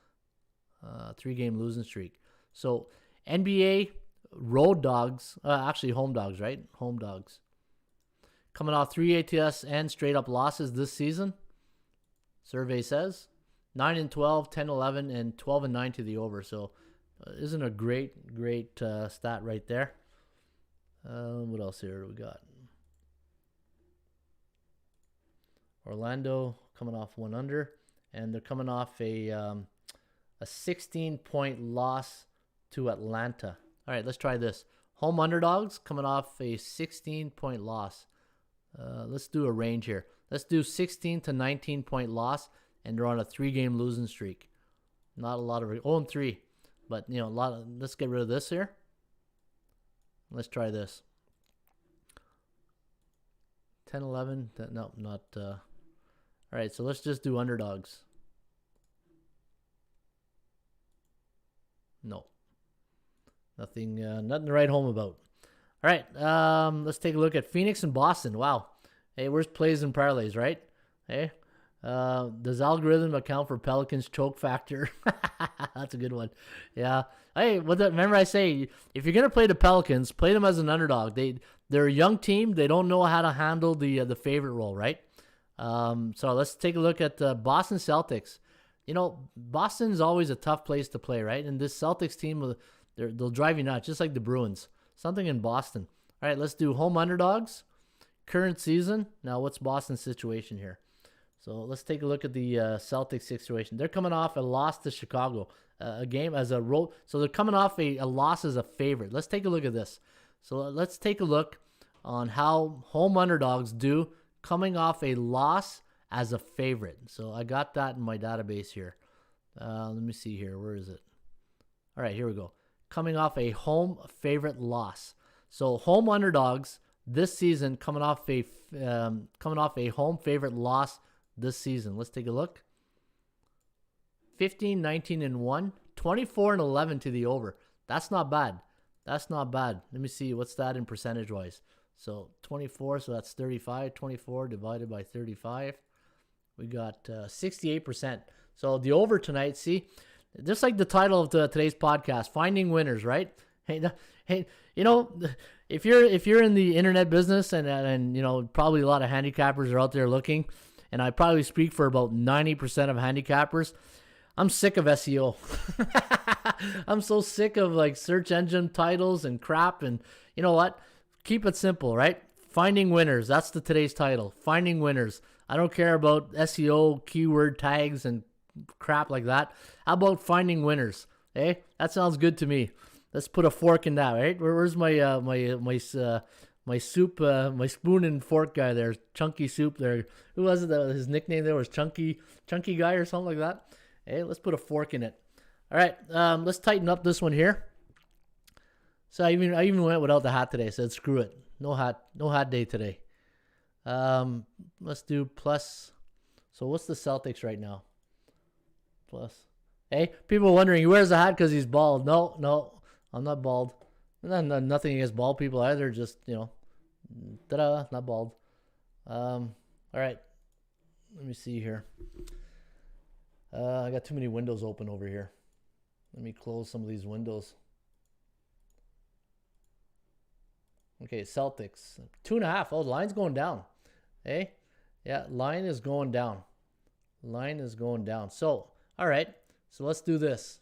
3-game losing streak. So NBA road dogs, actually home dogs, right? Home dogs. Coming off 3 ATS and straight up losses this season. Survey says 9-12, 10-11, and 12-9 to the over. So isn't a great stat right there. What else here do we got? Orlando coming off 1 under, and they're coming off a 16-point loss to Atlanta. All right, let's try this. Home underdogs coming off a 16-point loss. Let's do a range here. Let's do 16 to 19-point loss, and they're on a 3-game losing streak. Not a lot of 0-3, but a lot of. Let's get rid of this here. Let's try this. 10-11. No, not. All right, so let's just do underdogs. No. Nothing to write home about. All right, let's take a look at Phoenix and Boston. Wow. Hey, where's plays and parlays, right? Hey, does algorithm account for Pelicans choke factor? That's a good one. Yeah. Hey, remember I say, if you're going to play the Pelicans, play them as an underdog. They're a young team. They don't know how to handle the favorite role, right? So let's take a look at Boston Celtics. Boston's always a tough place to play, right? And this Celtics team, they'll drive you nuts, just like the Bruins. Something in Boston. All right, let's do home underdogs. Current season. Now, what's Boston's situation here? So let's take a look at the Celtics situation. They're coming off a loss to Chicago, a game as a road. So they're coming off a loss as a favorite. Let's take a look at this. So let's take a look on how home underdogs do coming off a loss as a favorite. So I got that in my database here. Let me see here. Where is it? All right, here we go. Coming off a home favorite loss. So home underdogs this season coming off a home favorite loss this season. Let's take a look. 15, 19, and 1, 24 and 11 to the over. That's not bad. That's not bad. Let me see. What's that in percentage wise? So 24, so that's 35. 24 divided by 35. We got 68%. So the over tonight, see, just like the title of today's podcast, Finding Winners, right? Hey, if you're in the internet business and probably a lot of handicappers are out there looking, and I probably speak for about 90% of handicappers, I'm sick of SEO. I'm so sick of like search engine titles and crap. And you know what? Keep it simple, right? Finding winners. That's today's title. Finding winners. I don't care about SEO, keyword tags, and crap like that. How about finding winners? Hey, that sounds good to me. Let's put a fork in that, right? Where's my my soup, my spoon and fork guy there? Chunky Soup there. Who was it? His nickname there was Chunky Guy or something like that. Hey, let's put a fork in it. All right, let's tighten up this one here. So I even went without the hat today. I said screw it, no hat day today. Let's do plus. So what's the Celtics right now? Plus. Hey, people wondering he wears a hat because he's bald. No, I'm not bald. Nothing against bald people either. Just ta-da, not bald. All right, let me see here. I got too many windows open over here. Let me close some of these windows. Okay, Celtics 2.5. Oh, the line's going down. Hey, yeah, line is going down. Line is going down. So, all right. So let's do this.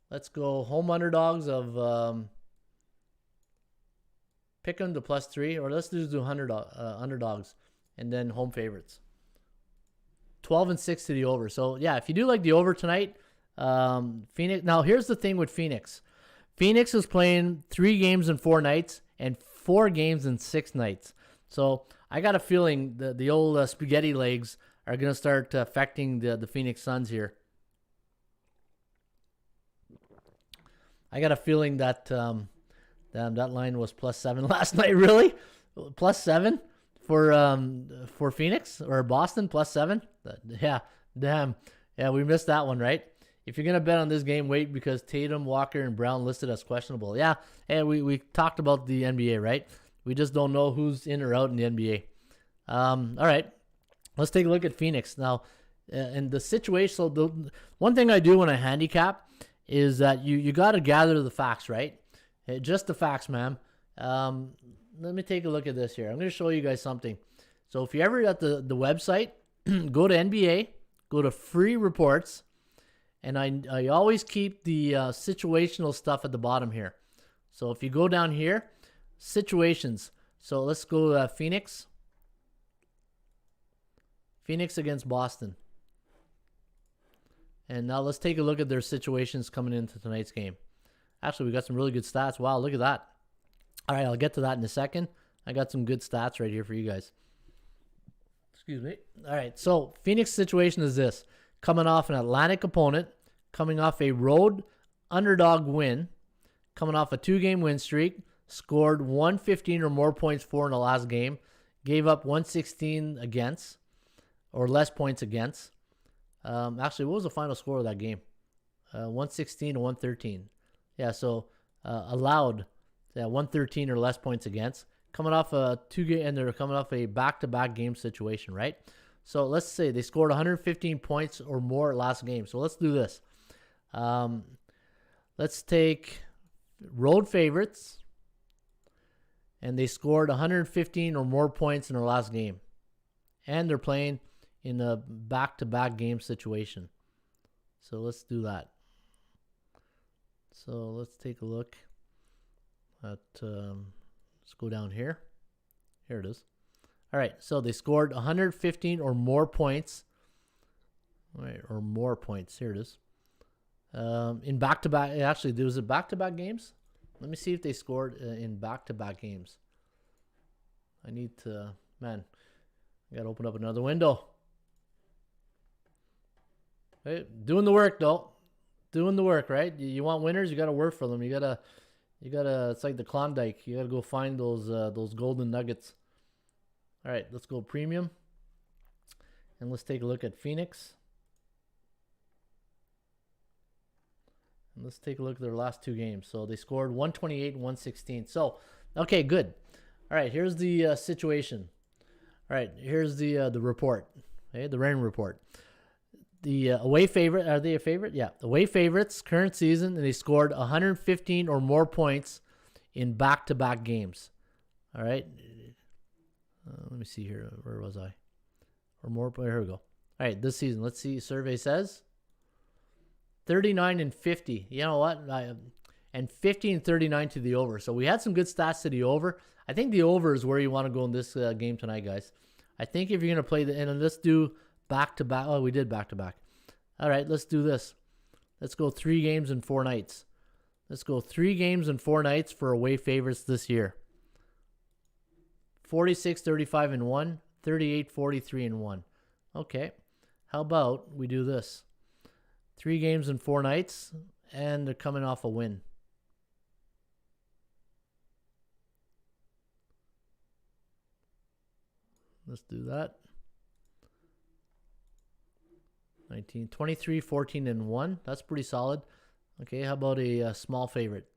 Let's go home underdogs of pick them to +3, or let's just do underdogs and then home favorites. 12 and 6 to the over. So yeah, if you do like the over tonight, Phoenix. Now here's the thing with Phoenix. Phoenix is playing 3 games in 4 nights and 4 games in 6 nights. So I got a feeling the old spaghetti legs are going to start affecting the Phoenix Suns here. I got a feeling that that line was +7 last night. Really? +7? for Phoenix or Boston +7. Yeah, damn. Yeah, we missed that one, right? If you're gonna bet on this game, wait, because Tatum, Walker, and Brown listed as questionable. Yeah, hey, we talked about the NBA, right? We just don't know who's in or out in the NBA. All right, let's take a look at Phoenix now. And the situation. So the one thing I do when I handicap is that you got to gather the facts, right? Just the facts, ma'am. Let me take a look at this here. I'm going to show you guys something. So if you're ever at the website, go to NBA, go to free reports, and I always keep the situational stuff at the bottom here. So if you go down here, situations. So let's go Phoenix. Phoenix against Boston. And now let's take a look at their situations coming into tonight's game. Actually, we got some really good stats. Wow, look at that. All right, I'll get to that in a second. I got some good stats right here for you guys. Excuse me. All right, so Phoenix situation is this. Coming off an Atlantic opponent, coming off a road underdog win, coming off a 2-game win streak, scored 115 or more points for in the last game, gave up 116 against, or less points against. Actually, what was the final score of that game? 116 to 113. Yeah, so allowed 113 or less points against. Coming off a 2-game, and they're coming off a back-to-back game situation, right? So let's say they scored 115 points or more last game. So let's do this. Let's take road favorites, and they scored 115 or more points in their last game. And they're playing in a back-to-back game situation. So let's do that. So let's take a look at, let's go down here. Here it is. All right, so they scored 115 or more points. All right, or more points. Here it is. In back-to-back, actually, there was a back-to-back games. Let me see if they scored in back-to-back games. I need to, man, I got to open up another window. Hey, doing the work though, doing the work, right? You want winners, you got to work for them. You gotta. It's like the Klondike. You gotta go find those golden nuggets. All right, let's go premium, and let's take a look at Phoenix. And let's take a look at their last 2 games. So they scored 128 and 116. So, okay, good. All right, here's the situation. All right, here's the report. Okay, the Raymond Report. The away favorite, are they a favorite? Yeah, away favorites, current season, and they scored 115 or more points in back-to-back games. All right. Let me see here. Where was I? Or more, here we go. All right, this season, let's see. Survey says 39 and 50. You know what? And 50 and 39 to the over. So we had some good stats to the over. I think the over is where you want to go in this game tonight, guys. I think if you're going to play and let's do back-to-back. Oh, we did back-to-back. All right, let's do this. Let's go 3 games and 4 nights. Let's go 3 games and 4 nights for away favorites this year. 46-35 and 1, 38-43 and 1. Okay. How about we do this? 3 games and 4 nights, and they're coming off a win. Let's do that. 19, 23, 14, and 1. That's pretty solid. Okay, how about a small favorite?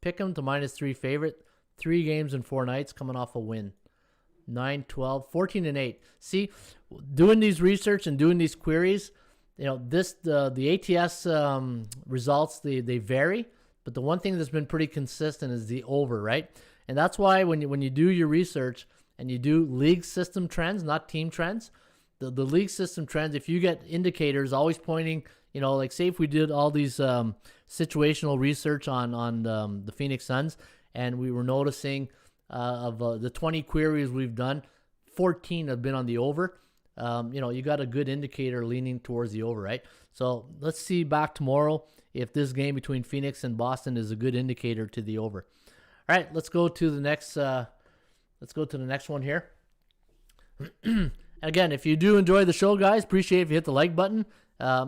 Pick them to -3 favorite. 3 games and 4 nights coming off a win. 9, 12, 14, and 8. See, doing these research and doing these queries, you know, the ATS results, they vary. But the one thing that's been pretty consistent is the over, right? And that's why when you do your research and you do league system trends, not team trends, the league system trends, if you get indicators always pointing, you know, like say if we did all these situational research on the Phoenix Suns, and we were noticing of the 20 queries we've done, 14 have been on the over. You know, you got a good indicator leaning towards the over, right? So let's see back tomorrow if this game between Phoenix and Boston is a good indicator to the over. All right, let's go to the next. Let's go to the next one here. Again, if you do enjoy the show, guys, appreciate if you hit the like button.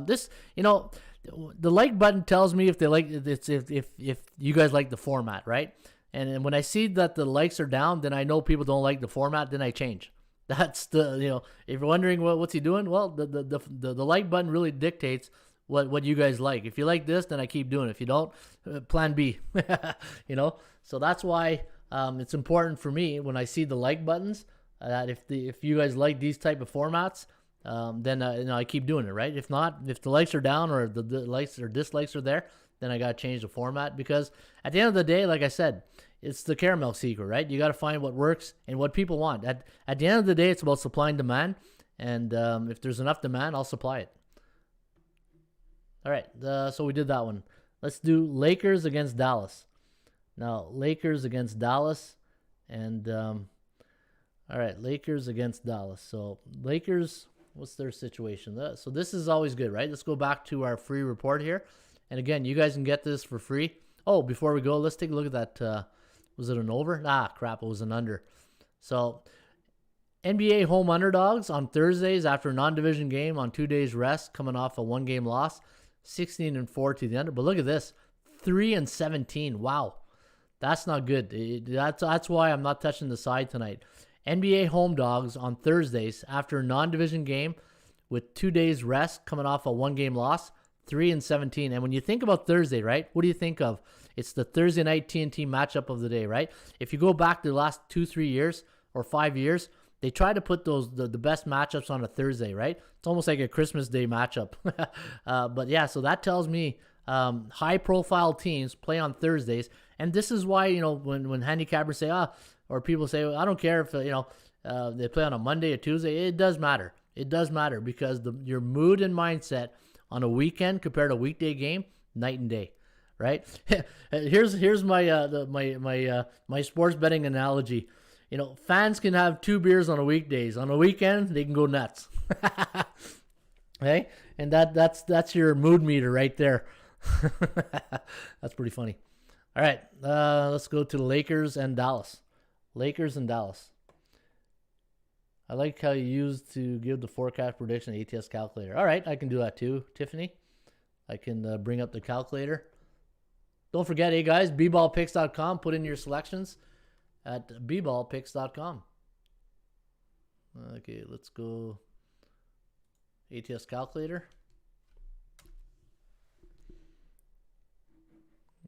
This, you know, the like button tells me if they like if you guys like the format, right? And when I see that the likes are down, then I know people don't like the format. Then I change. That's the, if you're wondering what's he doing, well, the like button really dictates what you guys like. If you like this, then I keep doing it. If you don't, plan B. So that's why it's important for me when I see the like buttons, that if you guys like these type of formats, then I keep doing it, right? If not, if the likes are down or the likes or dislikes are there, then I got to change the format, because at the end of the day, like I said, it's the caramel secret, right? You got to find what works and what people want. At the end of the day, it's about supply and demand, and if there's enough demand, I'll supply it. All right, so we did that one. Let's do Lakers against Dallas. Now, Lakers against Dallas, and all right, Lakers against Dallas. So Lakers, what's their situation? So this is always good, right? Let's go back to our free report here. And again, you guys can get this for free. Oh, before we go, let's take a look at that. Was it an over? Ah, crap, it was an under. So NBA home underdogs on Thursdays after a non-division game on 2 days rest, coming off a 1-game loss, 16-4 to the under. But look at this, 3-17. Wow, that's not good. That's why I'm not touching the side tonight. NBA home dogs on Thursdays after a non-division game with 2 days rest, coming off a 1-game loss, 3-17. And when you think about Thursday, right, what do you think of? It's the Thursday night TNT matchup of the day, right? If you go back to the last 2-3 years or 5 years, they try to put the best matchups on a Thursday, right? It's almost like a Christmas Day matchup. But yeah, so that tells me high-profile teams play on Thursdays. And this is why, when handicappers say, or people say, well, I don't care if, they play on a Monday or Tuesday. It does matter. It does matter, because your mood and mindset on a weekend compared to a weekday game, night and day, right? Here's my sports betting analogy. Fans can have 2 beers on a weekdays. On a weekend, they can go nuts. Okay? And that's your mood meter right there. That's pretty funny. All right, let's go to the Lakers and Dallas. Lakers and Dallas. I like how you used to give the forecast prediction ATS Calculator. All right, I can do that too, Tiffany. I can bring up the calculator. Don't forget, hey guys, bballpicks.com. Put in your selections at bballpicks.com. Okay, let's go ATS Calculator.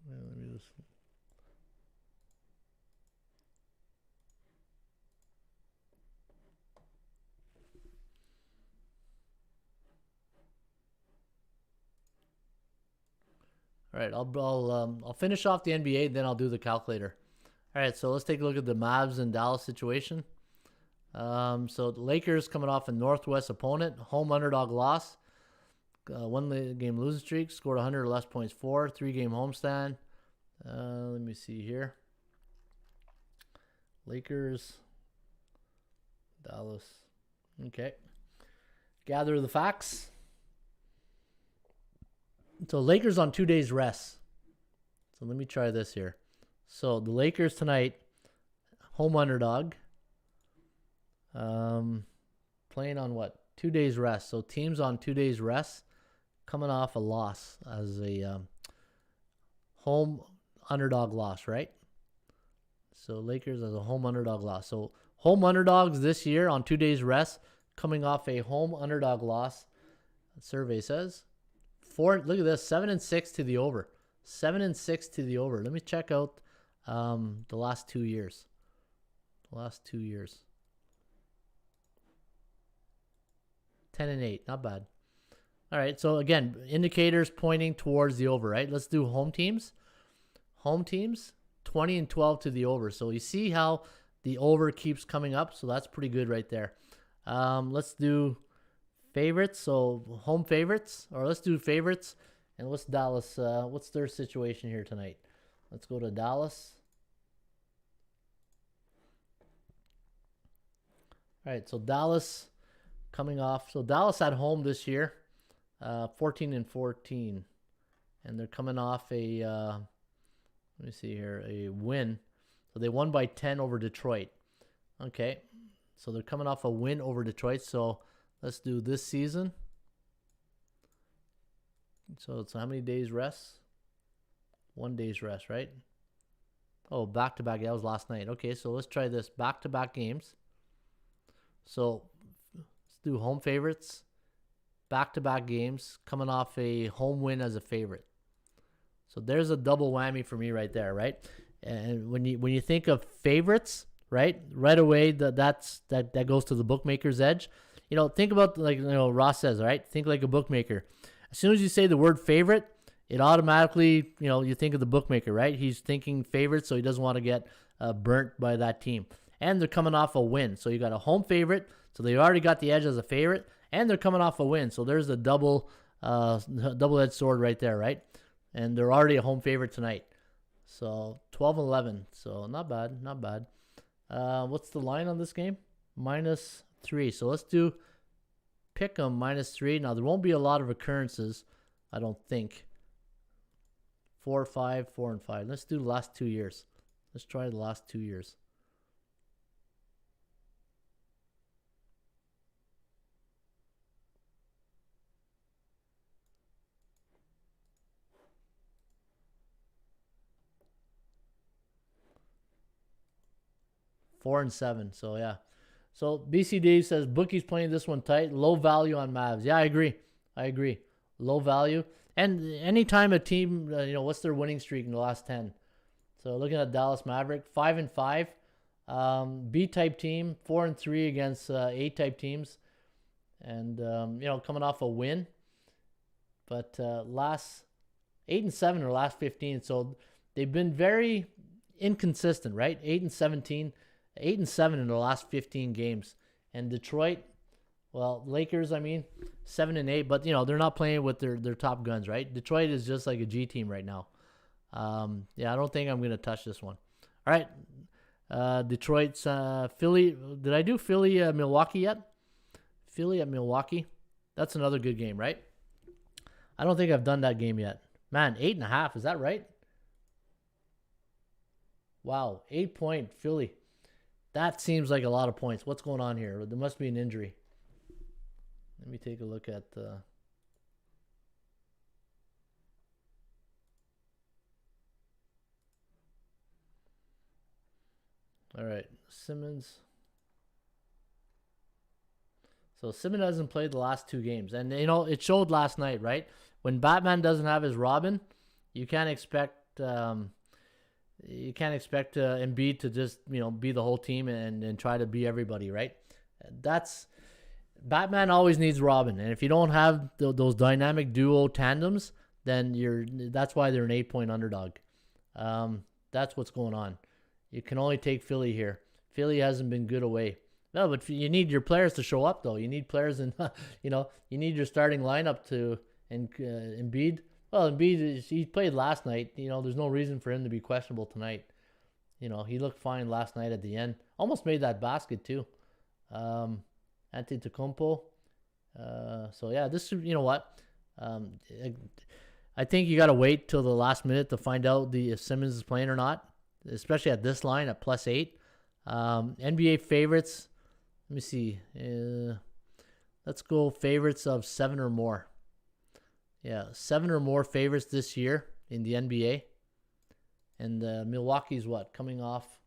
Let me just... All right, I'll finish off the NBA, then I'll do the calculator. All right, so let's take a look at the Mavs and Dallas situation. So the Lakers coming off a Northwest opponent, home underdog loss, 1-game losing streak, scored 100 or less points, 3-game homestand. Let me see here. Lakers, Dallas. Okay. Gather the facts. So Lakers on 2 days rest. So let me try this here. So the Lakers tonight, home underdog. Playing on what? 2 days rest. So teams on 2 days rest, coming off a loss as a home underdog loss, right? So Lakers as a home underdog loss. So home underdogs this year on 2 days rest, coming off a home underdog loss. The survey says. Look at this, 7-6 to the over. 7-6 to the over. Let me check out the last 2 years. The last 2 years. 10-8, not bad. All right, so again, indicators pointing towards the over, right? Let's do home teams. Home teams, 20-12 to the over. So you see how the over keeps coming up. So that's pretty good right there. Let's do favorites, so home favorites, or let's do favorites, and what's Dallas? What's their situation here tonight? Let's go to Dallas. All right, so Dallas coming off. So Dallas at home this year, 14-14, and they're coming off a let me see here, a win. So they won by 10 over Detroit. Okay, so they're coming off a win over Detroit. So let's do this season. So it's how many days rest? 1 day's rest, right? Oh, back-to-back. That was last night. Okay, so let's try this. Back-to-back games. So let's do home favorites. Back-to-back games, coming off a home win as a favorite. So there's a double whammy for me right there, right? And when you think of favorites, right away that goes to the bookmaker's edge. Think about, like, Ross says, right? Think like a bookmaker. As soon as you say the word favorite, it automatically, you think of the bookmaker, right? He's thinking favorites, so he doesn't want to get burnt by that team. And they're coming off a win, so you got a home favorite, so they already got the edge as a favorite, and they're coming off a win, so there's a double-edged sword right there, right? And they're already a home favorite tonight. So 12-11. So not bad. What's the line on this game? -3. So let's do pick 'em -3. Now there won't be a lot of occurrences, I don't think. 4, 5, 4, and 5. Let's do the last 2 years. Let's try the last 2 years. Four and 7. So yeah. So BC Dave says bookies playing this one tight, low value on Mavs. Yeah, I agree. Low value. And anytime a team, what's their winning streak in the last 10? So looking at Dallas Maverick, 5 and 5, B-type team, 4 and 3 against A-type teams, and coming off a win. But last 8 and 7 or last 15, so they've been very inconsistent, right? 8 and 17. 8 and 7 in the last 15 games. And Detroit, well, Lakers, 7 and 8, but they're not playing with their top guns, right? Detroit is just like a G team right now. I don't think I'm gonna touch this one. All right, Detroit's Philly. Did I do Philly Milwaukee yet? Philly at Milwaukee. That's another good game, right? I don't think I've done that game yet. Man, 8.5. Is that right? Wow, 8-point Philly. That seems like a lot of points. What's going on here? There must be an injury. Let me take a look at all right, Simmons. So Simmons hasn't played the last 2 games. And, it showed last night, right? When Batman doesn't have his Robin, you can't expect Embiid to just, be the whole team and try to be everybody, right? Batman always needs Robin. And if you don't have those dynamic duo tandems, then that's why they're an 8-point underdog. That's what's going on. You can only take Philly here. Philly hasn't been good away. No, but you need your players to show up, though. You need players in, you need your starting lineup to, and Embiid. Well, Embiid, he played last night. There's no reason for him to be questionable tonight. He looked fine last night at the end. Almost made that basket, too. Antetokounmpo. So, yeah, this is, what? I think you got to wait till the last minute to find out if Simmons is playing or not, especially at this line at +8. NBA favorites. Let me see. Let's go favorites of 7 or more. Yeah, 7 or more favorites this year in the NBA. And Milwaukee's what? Coming off.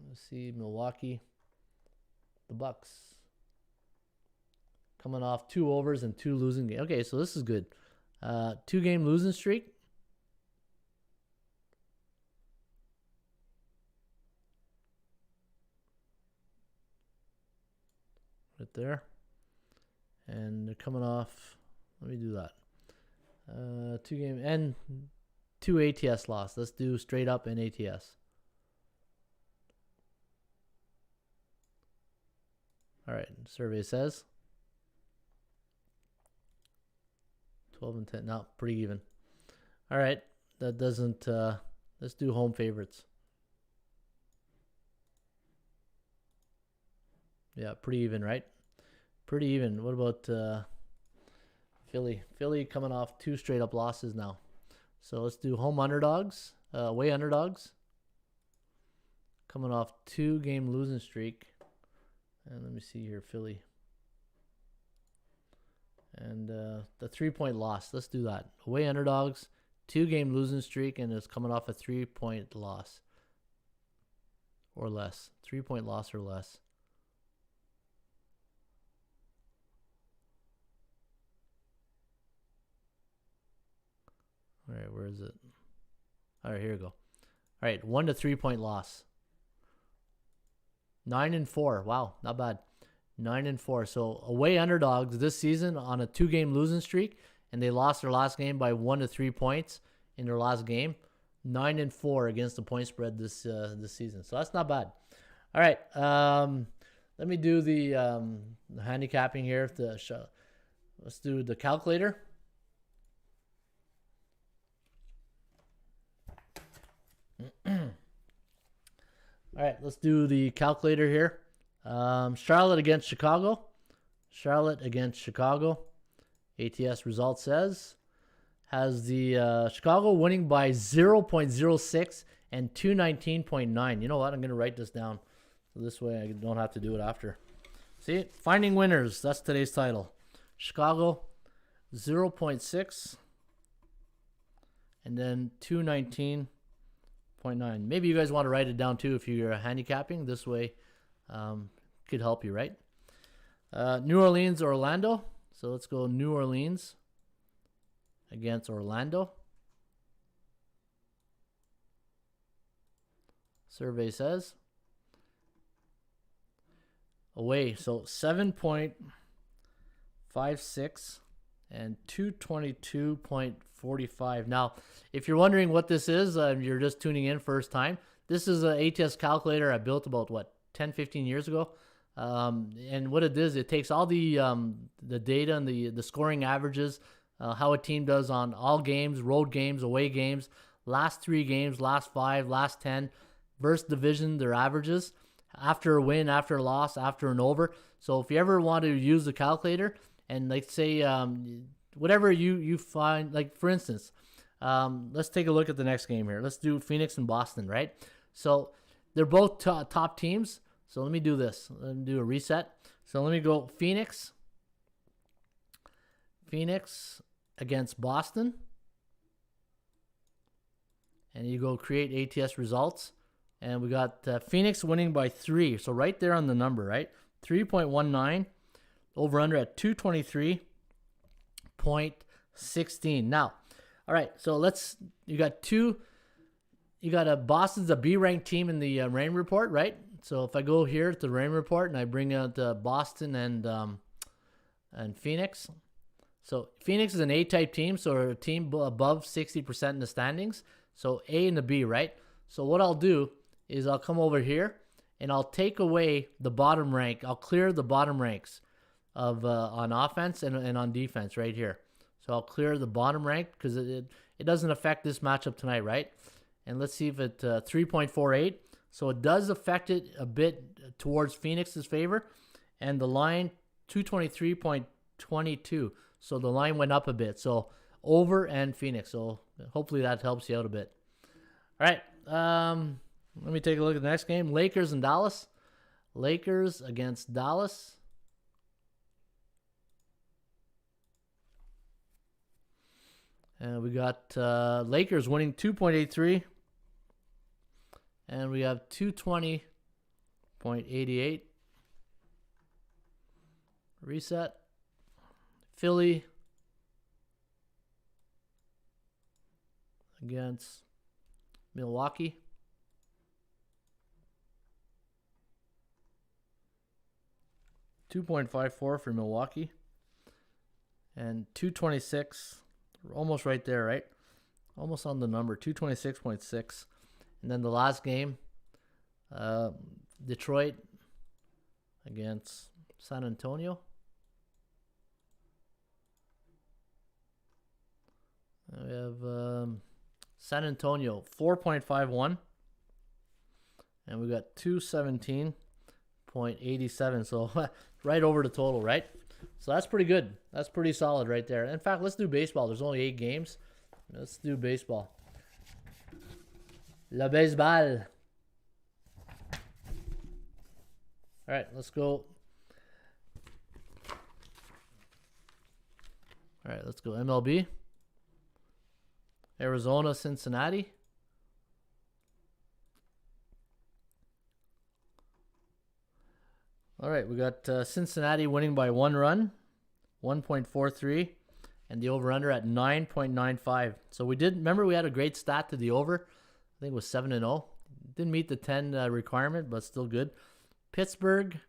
Let's see, Milwaukee. The Bucks. Coming off 2 overs and 2 losing games. Okay, so this is good. 2-game losing streak. Right there. And they're coming off. Let me do that. 2-game and 2 ATS loss. Let's do straight up and ATS. All right. Survey says 12 and 10. No, pretty even. All right. That doesn't. Let's do home favorites. Yeah, pretty even, right? Pretty even. What about Philly? Philly coming off 2 straight up losses now. So let's do home underdogs, away underdogs. Coming off 2-game losing streak. And let me see here, Philly. And the 3-point loss. Let's do that. Away underdogs, 2-game losing streak, and it's coming off a 3-point loss. Or less. 3-point loss or less. All right, where is it? All right, here we go. All right, 1 to 3 point loss. 9-4. Wow, not bad. 9-4. So away underdogs this season on a 2-game losing streak, and they lost their last game by 1 to 3 points in their last game. 9-4 against the point spread this season. So that's not bad. All right, let me do the handicapping here. Let's do the calculator. All right, let's do the calculator here. Charlotte against Chicago. Charlotte against Chicago. ATS result says has the Chicago winning by 0.06 and 219.9. You know what? I'm going to write this down. So this way I don't have to do it after. See? Finding winners. That's today's title. Chicago 0.6 and then 219.9. Maybe you guys want to write it down too if you're handicapping. This way could help you, right? New Orleans, Orlando. So let's go New Orleans against Orlando. Survey says away. So 7.56 and 222.45. Now, if you're wondering what this is, you're just tuning in first time. This is an ATS calculator I built about, 10, 15 years ago. And what it is, it takes all the data and the scoring averages, how a team does on all games, road games, away games, last 3 games, last 5, last 10, versus division, their averages, after a win, after a loss, after an over. So if you ever want to use the calculator and like say whatever you find, like for instance, let's take a look at the next game here. Let's do Phoenix and Boston, right? So they're both top teams. So let me do this. Let me do a reset. So let me go Phoenix against Boston. And you go create ATS results. And we got Phoenix winning by 3. So right there on the number, right? 3.19. Over under at 223.16. Now, all right. So you got Boston's a B ranked team in the Raymond Report, right? So if I go here to the Raymond Report and I bring out Boston and Phoenix. So Phoenix is an A-type team, so a team above 60% in the standings. So A and the B, right? So what I'll do is I'll come over here and I'll take away the bottom rank. I'll clear the bottom ranks of on offense and on defense right here. So I'll clear the bottom rank because it doesn't affect this matchup tonight, right? And let's see if it 3.48. So it does affect it a bit towards Phoenix's favor. And the line 223.22. So the line went up a bit. So over and Phoenix. So hopefully that helps you out a bit. All right. Let me take a look at the next game. Lakers and Dallas. Lakers against Dallas. And we got Lakers winning 2.83. And we have 220.88. Reset. Philly against Milwaukee. $2.54 for Milwaukee. And 226. Almost right there, right? Almost on the number. 226.6. And then the last game, Detroit against San Antonio. We have San Antonio 4.51, and we got 217.87. So right over the total, right? So that's pretty good. That's pretty solid right there. In fact, let's do baseball. There's only 8 games. Let's do baseball. Le baseball. All right, let's go. All right, let's go MLB. Arizona, Cincinnati. All right, we got Cincinnati winning by 1 run, 1.43. and the over-under at 9.95. So we did, remember we had a great stat to the over. I think it was 7-0. Didn't meet the 10 requirement, but still good. Pittsburgh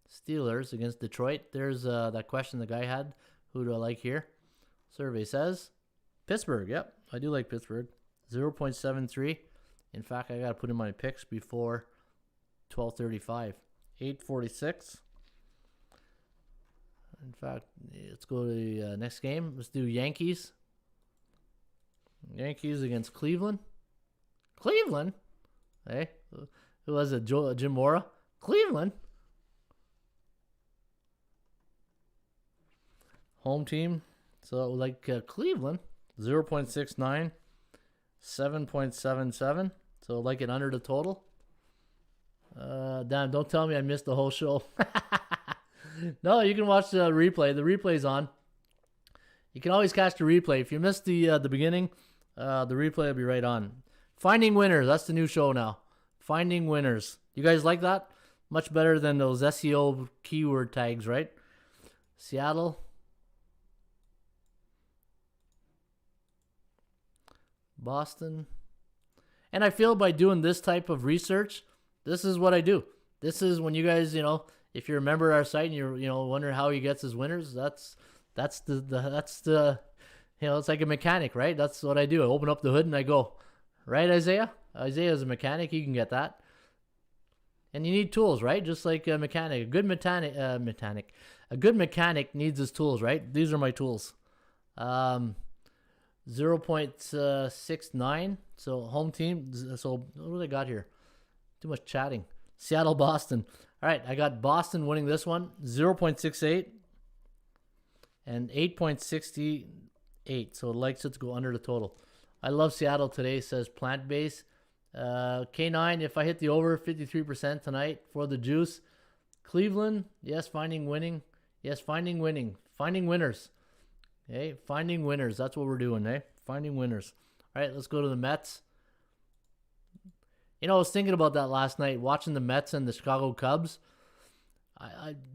Steelers against Detroit. There's that question the guy had. Who do I like here? Survey says Pittsburgh. Yep, I do like Pittsburgh. 0.73. In fact, I got to put in my picks before 12:35. 8:46. In fact, let's go to the next game. Let's do Yankees. Yankees against Cleveland. Cleveland? Hey, who was it? Jim Mora? Cleveland? Home team. So like Cleveland. 0.69. 7.77. So like it under the total. Damn, don't tell me I missed the whole show. No, you can watch the replay. The replay's on. You can always catch the replay. If you missed the beginning, the replay will be right on. Finding Winners. That's the new show now. Finding Winners. You guys like that? Much better than those SEO keyword tags, right? Seattle. Boston. And I feel by doing this type of research, this is what I do. This is when you guys, if you remember our site and you're, wondering how he gets his winners, that's the it's like a mechanic, right? That's what I do. I open up the hood and I go, right, Isaiah? Isaiah's a mechanic. He can get that. And you need tools, right? Just like a mechanic. A good mechanic needs his tools, right? These are my tools. 0.69. So home team. So what do I got here? Too much chatting. Seattle, Boston. All right, I got Boston winning this one. 0.68 and 8.68. So it likes it to go under the total. I love Seattle today, says plant-based. K9, if I hit the over 53% tonight for the juice. Cleveland, yes, finding winning. Yes, finding winning. Finding winners. Okay, finding winners. That's what we're doing, eh? Finding winners. All right, let's go to the Mets. I was thinking about that last night, watching the Mets and the Chicago Cubs.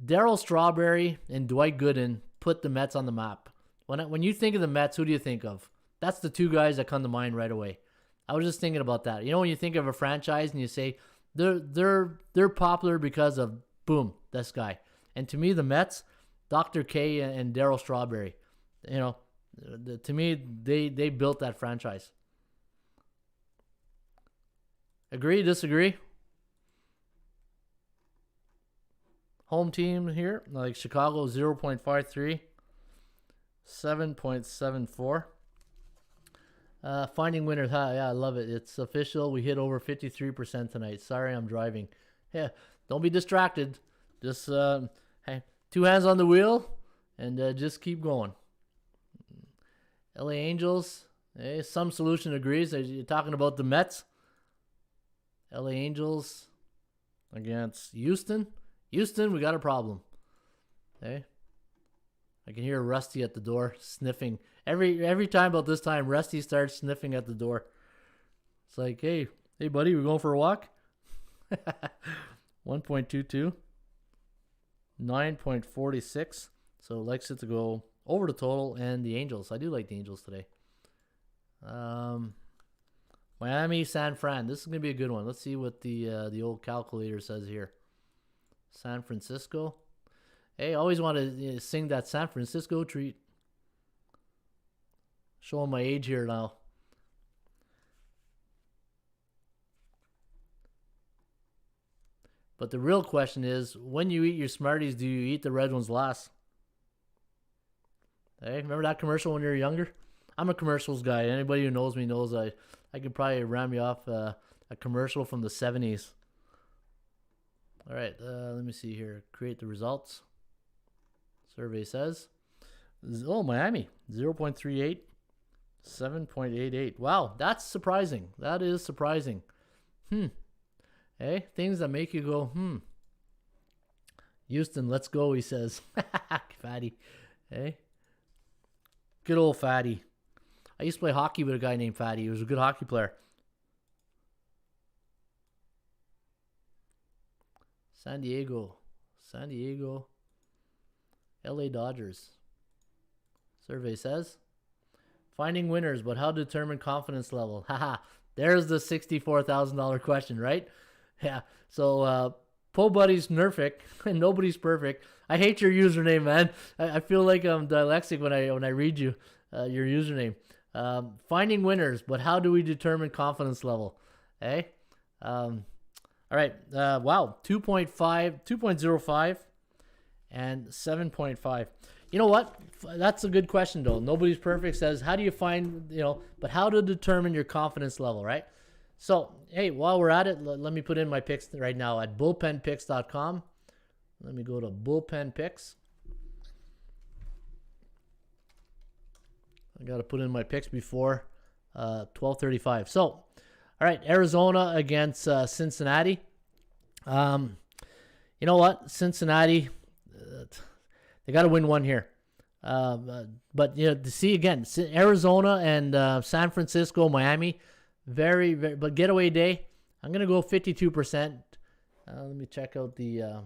Darryl Strawberry and Dwight Gooden put the Mets on the map. When you think of the Mets, who do you think of? That's the two guys that come to mind right away. I was just thinking about that. When you think of a franchise and you say they're popular because of boom, this guy. And to me, the Mets, Dr. K and Darryl Strawberry. To me, they built that franchise. Agree, disagree? Home team here, like Chicago, 0.53, 7.74. Finding winners. Yeah, I love it. It's official. We hit over 53% tonight. Sorry, I'm driving. Yeah, don't be distracted. Just hey, two hands on the wheel and just keep going. LA Angels. Hey, some solution agrees. You're talking about the Mets. LA Angels against Houston. Houston, we got a problem. Hey, I can hear Rusty at the door sniffing. Every time about this time, Rusty starts sniffing at the door. It's like, hey buddy, we're going for a walk? 1.22. 9.46. So likes it to go over the total and the Angels. I do like the Angels today. Miami, San Fran. This is going to be a good one. Let's see what the old calculator says here. San Francisco. Hey, I always want to sing that San Francisco treat. Showing my age here now. But the real question is, when you eat your Smarties, do you eat the red ones last? Hey, remember that commercial when you were younger? I'm a commercials guy. Anybody who knows me knows I could probably ram you off a commercial from the 70s. All right, let me see here. Create the results. Survey says, Miami, 0.38, 7.88. Wow, that's surprising. That is surprising. Hey, things that make you go, Houston, let's go, he says. Fatty. Hey, good old Fatty. I used to play hockey with a guy named Fatty. He was a good hockey player. San Diego. LA Dodgers. Survey says, finding winners, but how to determine confidence level? Haha, there's the $64,000 question, right? Yeah. So, Po Buddy's nerfic, and nobody's perfect. I hate your username, man. I feel like I'm dyslexic when I read you your username. Finding winners, but how do we determine confidence level? Hey, all right. Wow, 2.5, 2.05, and 7.5. You know what? That's a good question, though. Nobody's perfect says, how do you find, but how to determine your confidence level, right? So, hey, while we're at it, let me put in my picks right now at bullpenpicks.com. Let me go to Bullpen Picks. I got to put in my picks before 12:35. So, all right, Arizona against Cincinnati. You know what? Cincinnati, they got to win one here. But to see again, Arizona and San Francisco, Miami, very, very, but getaway day. I'm gonna go 52%. Let me check out the.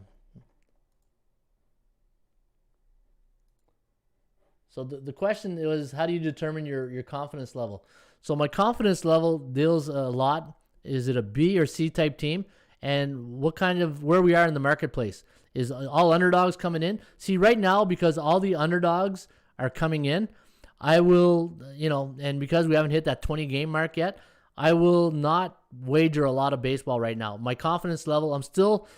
So the question was, how do you determine your confidence level? So my confidence level deals a lot. Is it a B or C type team? And where we are in the marketplace. Is all underdogs coming in? See, right now, because all the underdogs are coming in, I will, and because we haven't hit that 20 game mark yet, I will not wager a lot of baseball right now. My confidence level, I'm still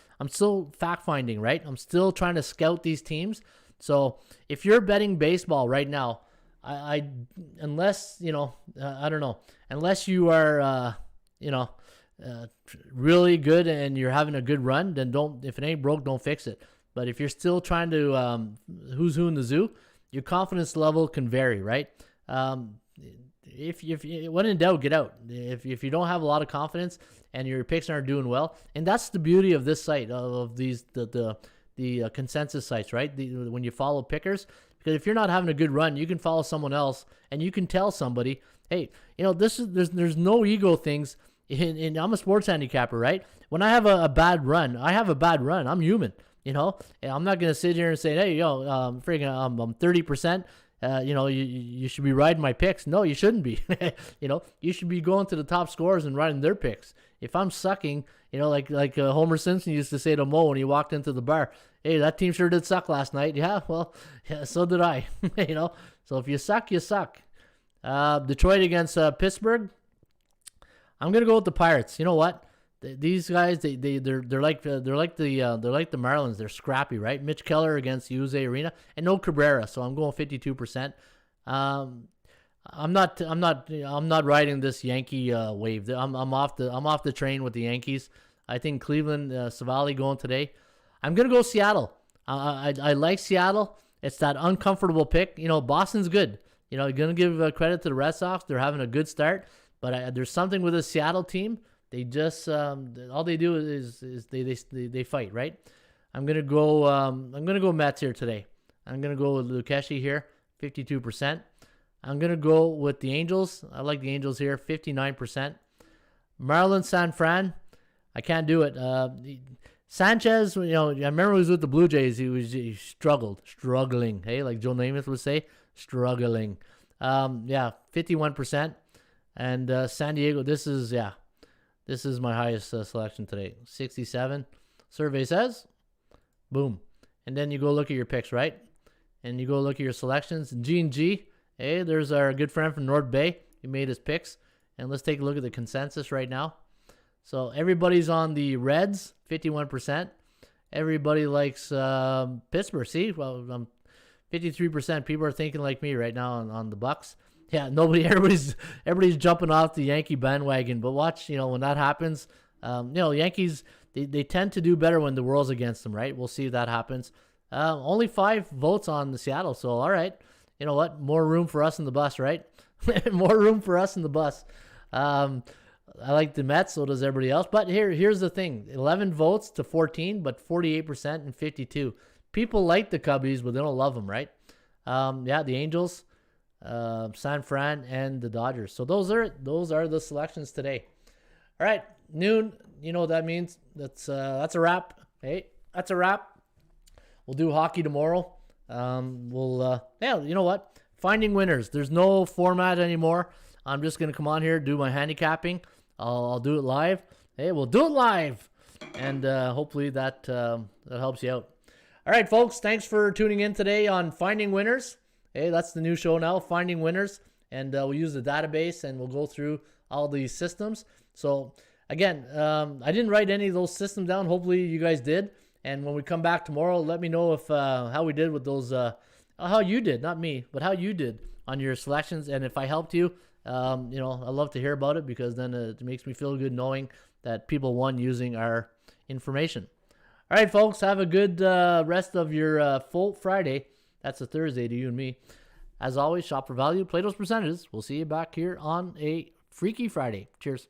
fact finding, right? I'm still trying to scout these teams. So if you're betting baseball right now, unless I don't know, unless you are really good and you're having a good run, then if it ain't broke, don't fix it. But if you're still trying to who's who in the zoo, your confidence level can vary, right? If when in doubt, get out. If you don't have a lot of confidence and your picks aren't doing well, and that's the beauty of this site, of these the consensus sites, right? When you follow pickers, because if you're not having a good run, you can follow someone else and you can tell somebody, hey, there's no ego things. I'm a sports handicapper, right? When I have a bad run, I'm human, and I'm not gonna sit here and say, hey, I'm 30%. You should be riding my picks. No, you shouldn't be. You should be going to the top scorers and riding their picks. If I'm sucking, like Homer Simpson used to say to Mo when he walked into the bar, hey, that team sure did suck last night. Yeah, well, yeah, so did I. So if you suck, you suck. Detroit against Pittsburgh. I'm gonna go with the Pirates. You know what? These guys, they're like the Marlins. They're scrappy, right? Mitch Keller against Jose Arena, and no Cabrera, so I'm going 52%. I'm not riding this Yankee wave. I'm off the train with the Yankees. I think Cleveland, Savali going today. I'm gonna go Seattle. I like Seattle. It's that uncomfortable pick. Boston's good. You're gonna give credit to the Red Sox. They're having a good start, but there's something with the Seattle team. They just all they do is they fight, right? I'm gonna go Mets here today. I'm gonna go with Lukeshi here, 52%. I'm gonna go with the Angels. I like the Angels here, 59%. Marlins San Fran, I can't do it. Sanchez, I remember he was with the Blue Jays. He struggling. Hey, like Joe Namath would say, struggling. 51%. And San Diego, this is my highest selection today, 67. Survey says, boom. And then you go look at your picks, right? And you go look at your selections. G&G, hey, there's our good friend from North Bay. He made his picks. And let's take a look at the consensus right now. So everybody's on the Reds, 51%. Everybody likes Pittsburgh. See, well, 53%. People are thinking like me right now on the Bucks. Yeah, everybody's jumping off the Yankee bandwagon. But watch, when that happens, Yankees, they tend to do better when the world's against them, right? We'll see if that happens. Only 5 votes on the Seattle, so all right. You know what? More room for us in the bus, right? More room for us in the bus. I like the Mets, so does everybody else. But here's the thing. 11 votes to 14, but 48% and 52. People like the Cubbies, but they don't love them, right? The Angels, San Fran, and the Dodgers. So those are the selections today. All right, noon. You know what that means? That's a wrap. Hey, that's a wrap. We'll do hockey tomorrow. Yeah, you know what? Finding winners. There's no format anymore. I'm just going to come on here, do my handicapping. I'll do it live. Hey, we'll do it live. And hopefully that helps you out. All right, folks. Thanks for tuning in today on Finding Winners. Hey, that's the new show now, Finding Winners. And we'll use the database and we'll go through all these systems. So, again, I didn't write any of those systems down. Hopefully you guys did. And when we come back tomorrow, let me know if how we did with those, how you did, not me, but how you did on your selections. And if I helped you, I love to hear about it, because then it makes me feel good knowing that people won using our information. All right, folks, have a good rest of your full Friday. That's a Thursday to you and me. As always, shop for value, play those percentages. We'll see you back here on a Freaky Friday. Cheers.